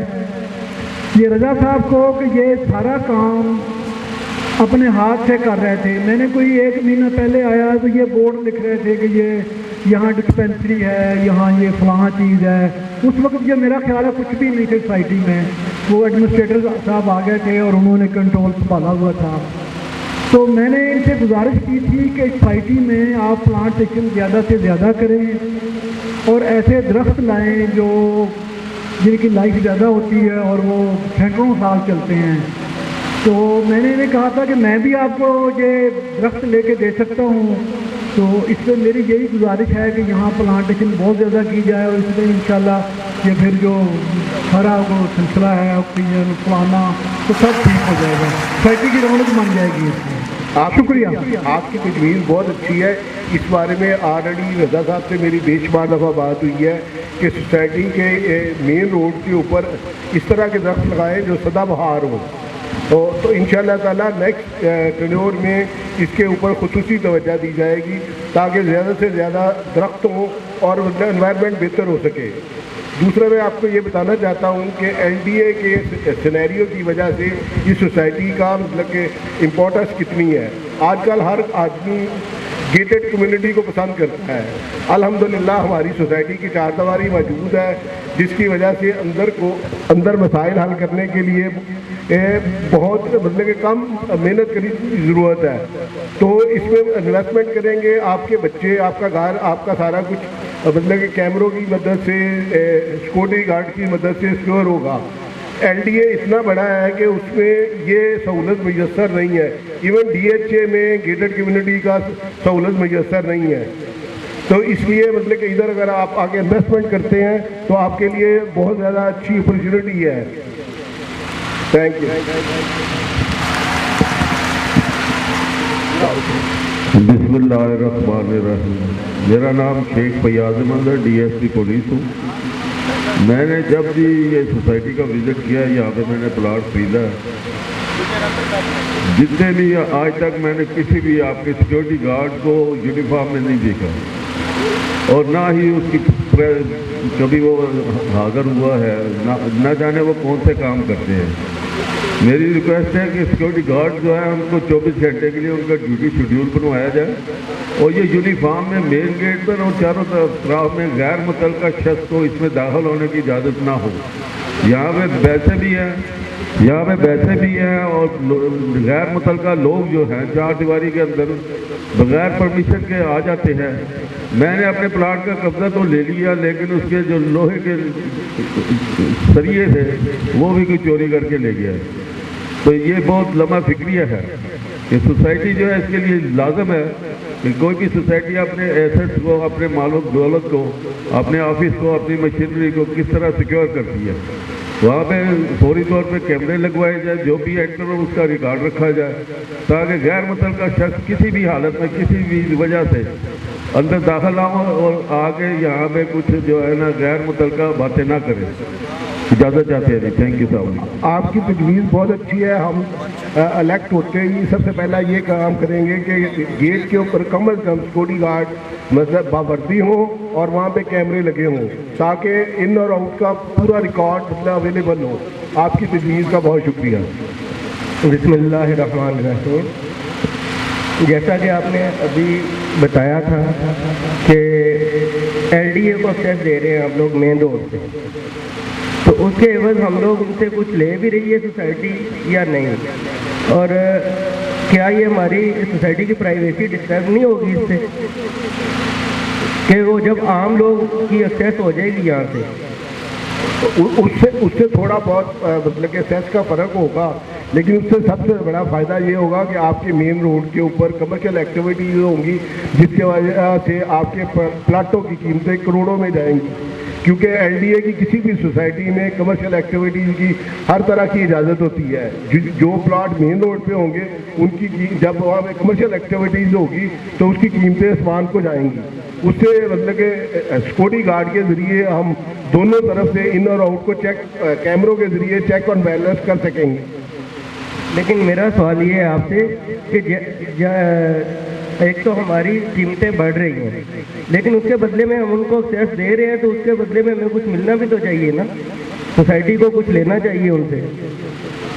ये रजा साहब को, कि ये सारा काम अपने हाथ से कर रहे थे। मैंने कोई 1 महीना पहले आया तो ये बोर्ड लिख रहे थे कि ये यहाँ डिस्पेंसरी है, यहाँ ये फलां चीज़ है। उस वक्त ये मेरा ख्याल है कुछ भी नहीं थे सोसाइटी में। वो एडमिनिस्ट्रेटर साहब आ गए थे और उन्होंने कंट्रोल संभाला हुआ था। तो मैंने इनसे गुजारिश की थी कि सोसाइटी में आप प्लांटेशन ज़्यादा से ज़्यादा करें और ऐसे दरख्त लाएँ जो जिनकी लाइफ ज़्यादा होती है और वो सैकड़ों साल चलते हैं। तो मैंने इन्हें कहा था कि मैं भी आपको ये दरख्त लेके दे सकता हूँ तो इसमें मेरी यही गुजारिश है कि यहाँ प्लांटेशन बहुत ज़्यादा की जाए और इसमें इंशाल्लाह ये फिर जो सारा वो सिलसिला है ऑक्सीजन फलाना तो सब ठीक हो जाएगा, सोसाइटी की रौनक बन जाएगी इसमें। आप शुक्रिया, आपकी तजवीज़ बहुत अच्छी है। इस बारे में ऑलरेडी रजा साहब से मेरी बेशुमार दफ़ा बात हुई है कि सोसाइटी के मेन रोड के ऊपर इस तरह के दरख्त लगाएं जो सदाबहार हो, तो इंशाअल्लाह ताला नेक्स्ट टेन्योर में इसके ऊपर खुसूसी तवज्जो दी जाएगी ताकि ज़्यादा से ज़्यादा दरख्त हो और एनवायरनमेंट बेहतर हो सके। दूसरा मैं आपको ये बताना चाहता हूँ कि एनडीए के सिनेरियो की वजह से इस सोसाइटी का मतलब कि इम्पोर्टेंस कितनी है। आजकल हर आदमी गेटेड कम्युनिटी को पसंद करता है। अल्हम्दुलिल्लाह हमारी सोसाइटी की चारदीवारी मौजूद है जिसकी वजह से अंदर मसाइल हल करने के लिए बहुत मतलब कि कम मेहनत करने की ज़रूरत है। तो इसमें इन्वेस्टमेंट करेंगे, आपके बच्चे, आपका घर, आपका सारा कुछ मतलब कि कैमरों की मदद से, सिक्योरिटी गार्ड की मदद से सिक्योर होगा। एलडीए इतना बड़ा है कि उसमें ये सहूलत मैसर नहीं है। इवन डीएचए में गेटेड कम्युनिटी का सहूलत मैसर नहीं है। तो इसलिए मतलब कि इधर अगर आप आगे इन्वेस्टमेंट करते हैं तो आपके लिए बहुत ज़्यादा अच्छी अपॉर्चुनिटी है। Thank you. बिस्मिल्लाहिर्रहमानिर्रहीम। मेरा नाम शेख फैयाज अहमद है, डीएसपी पुलिस हूँ। मैंने जब भी ये सोसाइटी का विज़िट किया, यहाँ पे मैंने प्लाट खरीदा है। जितने भी आज तक मैंने किसी भी आपके सिक्योरिटी गार्ड को यूनिफॉर्म में नहीं देखा और ना ही उसकी कभी वो हाजिर हुआ है, ना जाने वो कौन से काम करते हैं। मेरी रिक्वेस्ट है कि सिक्योरिटी गार्ड जो है उनको 24 घंटे के लिए उनका ड्यूटी शेड्यूल बनवाया जाए और ये यूनिफॉर्म में मेन गेट पर और चारों तरफ में गैर मुतल्लका शख्स को इसमें दाखिल होने की इजाज़त ना हो। यहाँ पे वैसे भी हैं और गैर मुतल्लका लोग जो हैं चार दीवारी के अंदर बगैर परमिशन के आ जाते हैं। मैंने अपने प्लाट का कब्जा तो ले लिया लेकिन उसके जो लोहे के सरिये थे वो भी कोई चोरी करके ले गया। तो ये बहुत लम्हा फिक्रिया है कि सोसाइटी जो है इसके लिए लाजम है कि कोई भी सोसाइटी अपने एसेट्स को, अपने मालो दौलत को, अपने ऑफिस को, अपनी मशीनरी को किस तरह सिक्योर करती है। वहाँ पे फौरी तौर पे कैमरे लगवाए जाए, जो भी एक्टर हो उसका रिकॉर्ड रखा जाए ताकि गैर मुतल्लका शख्स किसी भी हालत में किसी भी वजह से अंदर दाखिल ना हो और आगे यहाँ पे कुछ जो है ना गैर मुतल्लका बातें ना करें। इजाज़त चाहते हैं जी। थैंक यू साहब। आपकी तजवीज़ बहुत अच्छी है। हम इलेक्ट होते ही सबसे पहला ये काम करेंगे कि गेट के ऊपर कम अज़ कम सिक्योरिटी गार्ड मतलब बावर्दी हो और वहाँ पे कैमरे लगे हों ताकि इन और आउट का पूरा रिकॉर्ड मतलब अवेलेबल हो। आपकी तजवीज़ का बहुत शुक्रिया। बिस्मिल्लाहिर्रहमानिर्रहीम। जैसा कि आपने अभी बताया था कि एलडीए को एक्सेस दे रहे हैं हम लोग मेन रोड से, तो उसके एवज हम लोग उनसे कुछ ले भी रही है सोसाइटी या नहीं, और क्या ये हमारी सोसाइटी की प्राइवेसी डिस्टर्ब नहीं होगी इससे कि वो जब आम लोग की एक्सेस हो जाएगी यहाँ से उससे थोड़ा बहुत मतलब कि सेस का फ़र्क होगा, लेकिन उससे सबसे बड़ा फ़ायदा ये होगा कि आपके मेन रोड के ऊपर कमर्शियल एक्टिविटीज़ होंगी जिसके वजह से आपके प्लाटों की कीमतें करोड़ों में जाएंगी। क्योंकि एलडीए की किसी भी सोसाइटी में कमर्शियल एक्टिविटीज़ की हर तरह की इजाज़त होती है। जो प्लाट मेन रोड पे होंगे उनकी जब वहाँ पे कमर्शियल एक्टिविटीज़ होगी तो उसकी कीमतें आसमान को जाएंगी। उससे मतलब कि सिक्योरिटी गार्ड के ज़रिए हम दोनों तरफ से इन और आउट को चेक कैमरों के ज़रिए चेक और बैलेंस कर सकेंगे। लेकिन मेरा सवाल ये है आपसे कि एक तो हमारी कीमतें बढ़ रही हैं लेकिन उसके बदले में हम उनको एक्सेस दे रहे हैं, तो उसके बदले में हमें कुछ मिलना भी तो चाहिए ना, सोसाइटी को कुछ लेना चाहिए उनसे,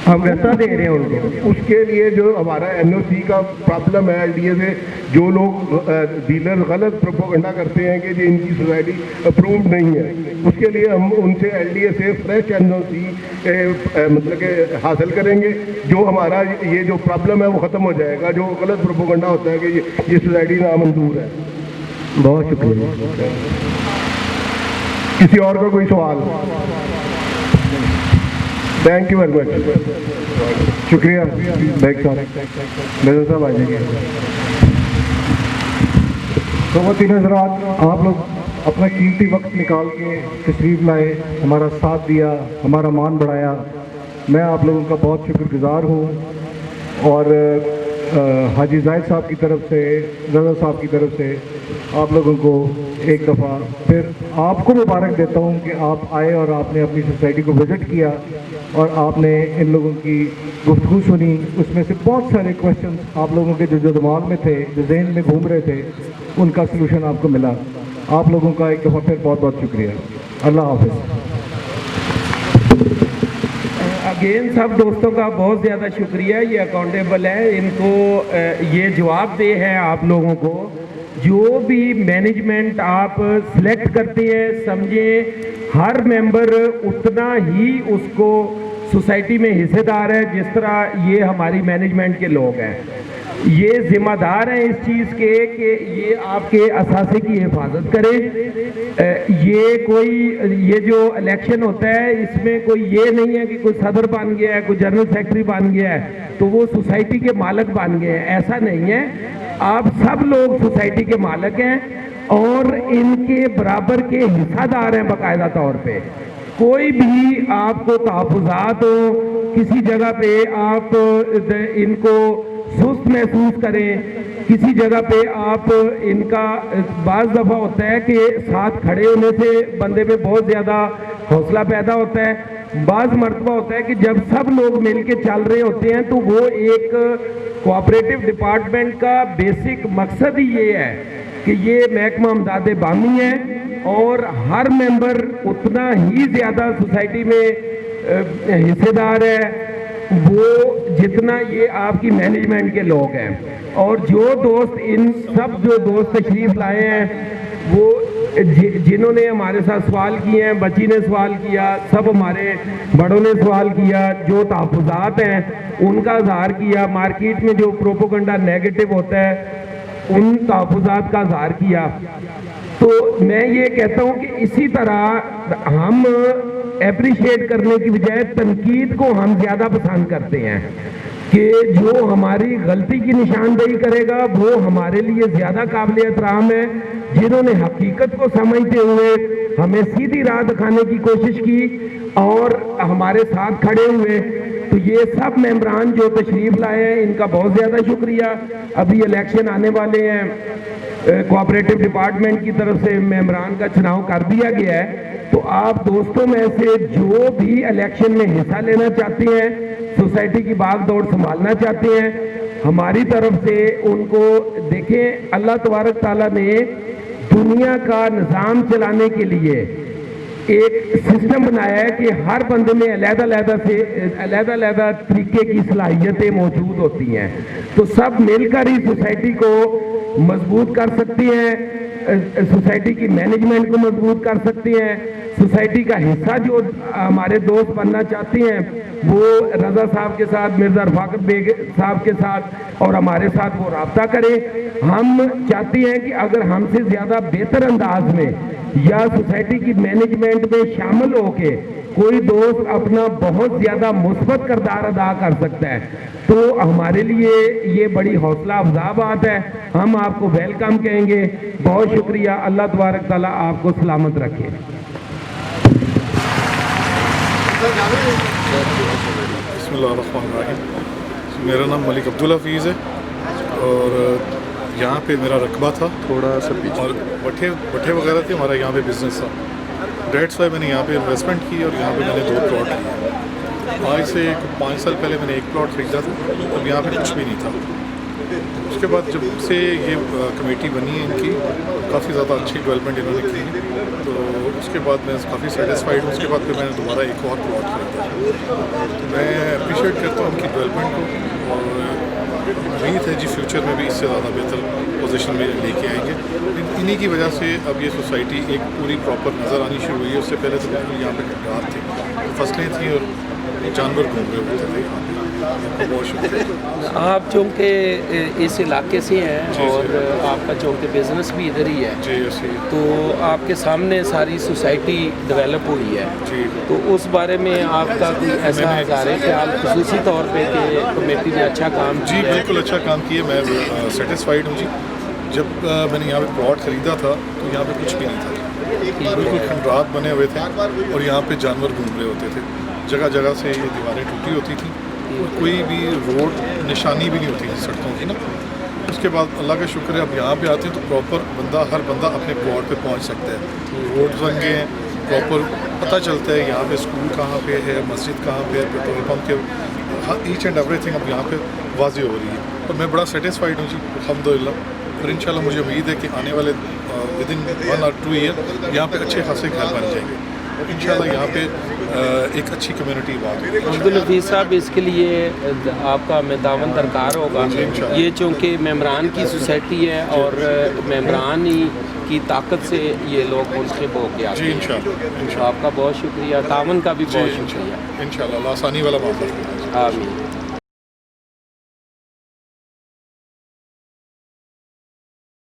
हम रास्ता दे रहे हैं उनको। उसके लिए जो हमारा एनओसी का प्रॉब्लम है एलडीए से, जो लोग डीलर गलत प्रोपोगंडा करते हैं कि जी इनकी सोसाइटी अप्रूव्ड नहीं है, उसके लिए हम उनसे एलडीए से फ्रेश एनओसी मतलब कि हासिल करेंगे। जो हमारा ये जो प्रॉब्लम है वो ख़त्म हो जाएगा, जो गलत प्रोपोगंडा होता है कि ये सोसाइटी नामंजूर है। बहुत शुक्रिया। किसी और का कोई सवाल? Thank you very much. शुक्रिया बैग साहब। मेजर साहब आ जाइए। ख़वातीन हज़रात, आप लोग अपना कीमती वक्त निकाल के तशरीफ़ लाए, हमारा साथ दिया, हमारा मान बढ़ाया। मैं आप लोगों का बहुत शुक्रगुज़ार हूँ। और हाजी जाहिद साहब की तरफ से, रज़ा साहब की तरफ से आप लोगों को एक दफ़ा फिर आपको मुबारक देता हूँ कि आप आए और आपने अपनी सोसाइटी को विज़िट किया और आपने इन लोगों की गुफ्तगू सुनी। उसमें से बहुत सारे क्वेश्चन आप लोगों के जो दिमाग में थे, जो जहन में घूम रहे थे, उनका सलूशन आपको मिला। आप लोगों का एक दफ़ा फिर बहुत बहुत शुक्रिया। अल्लाह हाफ़िज़। अगेन सब दोस्तों का बहुत ज़्यादा शुक्रिया, ये अकाउंटेबल है, इनको ये जवाब दे है आप लोगों को। जो भी मैनेजमेंट आप सिलेक्ट करते हैं, समझे हर मेंबर उतना ही उसको सोसाइटी में हिस्सेदार है जिस तरह ये हमारी मैनेजमेंट के लोग हैं। ये जिम्मेदार हैं इस चीज़ के कि ये आपके असासे की हिफाजत करें। ये जो इलेक्शन होता है, इसमें कोई ये नहीं है कि कोई सदर बन गया है, कोई जनरल सेक्रेटरी बन गया है तो वो सोसाइटी के मालिक बन गए हैं, ऐसा नहीं है। आप सब लोग सोसाइटी के मालिक हैं और इनके बराबर के हिस्सेदार हैं बाकायदा तौर पे। कोई भी आपको तहफ़्फ़ुज़ात हो, किसी जगह पे आप इनको सुस्त महसूस करें, किसी जगह पे आप इनका बाज़ दफ़ा होता है कि साथ खड़े होने से बंदे में बहुत ज़्यादा हौसला पैदा होता है। बाज़ मरतबा होता है कि जब सब लोग मिल के चल रहे होते हैं तो वो एक कोऑपरेटिव डिपार्टमेंट का बेसिक मकसद ही ये है कि ये महकमा अमदाद बामी है और हर मेंबर उतना ही ज़्यादा सोसाइटी में हिस्सेदार है वो जितना ये आपकी मैनेजमेंट के लोग हैं। और जो दोस्त इन सब जो दोस्त तशरीफ़ लाए हैं वो जिन्होंने हमारे साथ सवाल किए हैं, बच्ची ने सवाल किया, सब हमारे बड़ों ने सवाल किया, जो तहफ़्फ़ुज़ात हैं उनका इज़हार किया, मार्केट में जो प्रोपोगंडा नेगेटिव होता है उन तहफ़्फ़ुज़ात का इज़हार किया। तो मैं ये कहता हूँ कि इसी तरह हम एप्रिशिएट करने की बजाय तनकीद को हम ज़्यादा पसंद करते हैं कि जो हमारी गलती की निशानदेही करेगा वो हमारे लिए ज़्यादा काबिल एहतराम है। जिन्होंने हकीकत को समझते हुए हमें सीधी राह दिखाने की कोशिश की और हमारे साथ खड़े हुए, तो ये सब मेंबरान जो तशरीफ़ लाए हैं इनका बहुत ज़्यादा शुक्रिया। अभी इलेक्शन आने वाले हैं, कोऑपरेटिव डिपार्टमेंट की तरफ से मेंबरान का चुनाव कर दिया गया है, तो आप दोस्तों में से जो भी इलेक्शन में हिस्सा लेना चाहते हैं, सोसाइटी की भाग दौड़ संभालना चाहते हैं, हमारी तरफ से उनको देखें। अल्लाह तबारक ताला ने दुनिया का निज़ाम चलाने के लिए एक सिस्टम बनाया है कि हर बंदे में अलग-अलग तरीके की सलाहियतें मौजूद होती हैं, तो सब मिलकर ही सोसाइटी को मजबूत कर सकती हैं, सोसाइटी की मैनेजमेंट को मजबूत कर सकती हैं। सोसाइटी का हिस्सा जो हमारे दोस्त बनना चाहते हैं वो रज़ा साहब के साथ, मिर्ज़ा रफ़ाकत बेग साहब के साथ और हमारे साथ वो रब्ता करें। हम चाहते हैं कि अगर हमसे ज़्यादा बेहतर अंदाज में या सोसाइटी की मैनेजमेंट में शामिल होके कोई दोस्त अपना बहुत ज़्यादा मुस्बत किरदार अदा कर सकता है तो हमारे लिए ये बड़ी हौसला अफजा बात है। हम आपको वेलकम कहेंगे। बहुत शुक्रिया। अल्लाह तबारक ताला आपको सलामत रखे। बिस्मिल्लाहिर्रहमानिर्रहीम। मेरा नाम मलिक अब्दुल हफीज़ है और यहाँ पे मेरा रकबा था थोड़ा सा पीछे और भट्ठे वगैरह थे, हमारा यहाँ पे बिज़नेस था। डेट्स वाई मैंने यहाँ पे इन्वेस्टमेंट की और यहाँ पे मैंने 2 प्लॉट लिए। आज से 5 साल पहले मैंने 1 प्लॉट खरीदा था, तब यहाँ पे कुछ भी नहीं था। उसके बाद जब से ये कमेटी बनी है इनकी, काफ़ी ज़्यादा अच्छी डेवलपमेंट इन्होंने की, तो उसके बाद मैं काफ़ी सेटिस्फाइड हूँ। उसके बाद फिर मैंने दोबारा एक और प्लॉट खरीदा। मैं अप्रिशिएट करता हूँ उनकी डेवलपमेंट को और उम्मीद है जी फ्यूचर में भी इससे ज़्यादा बेहतर पोजीशन में लेके आएंगे। इन्हीं की वजह से अब ये सोसाइटी एक पूरी प्रॉपर नज़र आनी शुरू हुई है। उससे पहले तो बिल्कुल यहाँ पे गड्ढार थे, फसलें थी और जानवर घूम रहे होते थे यहाँ पे। आपका बहुत शुक्रिया। आप चूँकि इस इलाके से हैं और आपका चूँकि बिज़नेस भी इधर ही है जी, तो आपके सामने सारी सोसाइटी डेवलप हुई है जी, तो उस बारे में आपका कोई ऐसा ज़ाहिर ख्याल खुसूसी तौर पे कि कमेटी ने अच्छा काम जी बिल्कुल अच्छा काम किया। मैं सेटिस्फाइड हूँ जी। जब मैंने यहाँ पे प्लॉट ख़रीदा था तो यहाँ पे कुछ भी नहीं था, बिल्कुल खंडरात बने हुए थे और यहाँ पे जानवर घूम रहे होते थे। जगह जगह से ये दीवारें टूटी होती थी और कोई भी रोड निशानी भी नहीं होती थी सड़कों की ना। उसके बाद अल्लाह का शुक्र है अब यहाँ पे आते हैं तो प्रॉपर हर बंदा अपने प्लॉट पे पहुँच सकता है। रोड बन गए हैं, प्रॉपर पता चलता है यहाँ पे स्कूल कहाँ पे है, मस्जिद कहाँ पे है, पेट्रोल पम्प के ईच एंड एवरीथिंग अब यहाँ पे वाज़ेह हो रही है और मैं बड़ा सेटिस्फाइड हूँ जी, अल्हम्दुलिल्लाह। और इंशाल्लाह मुझे उम्मीद है कि आने वाले विदिन 1 or 2 ईयर यहाँ पे अच्छे खासे घर बन जाएंगे और इंशाल्लाह यहाँ पे एक अच्छी कम्युनिटी बात है। अब्दुल हफीज़ साहब, इसके लिए आपका मेदावन दरकार होगा। ये चूँकि मेम्बरान की सोसाइटी है और मेम्बरान ही की ताकत से ये लोग मुंतखब हो गया। जी इंशाल्लाह। आपका बहुत शुक्रिया, तावन का भी बहुत शुक्रिया। इंशाल्लाह आसानी वाला मामला। आमीन।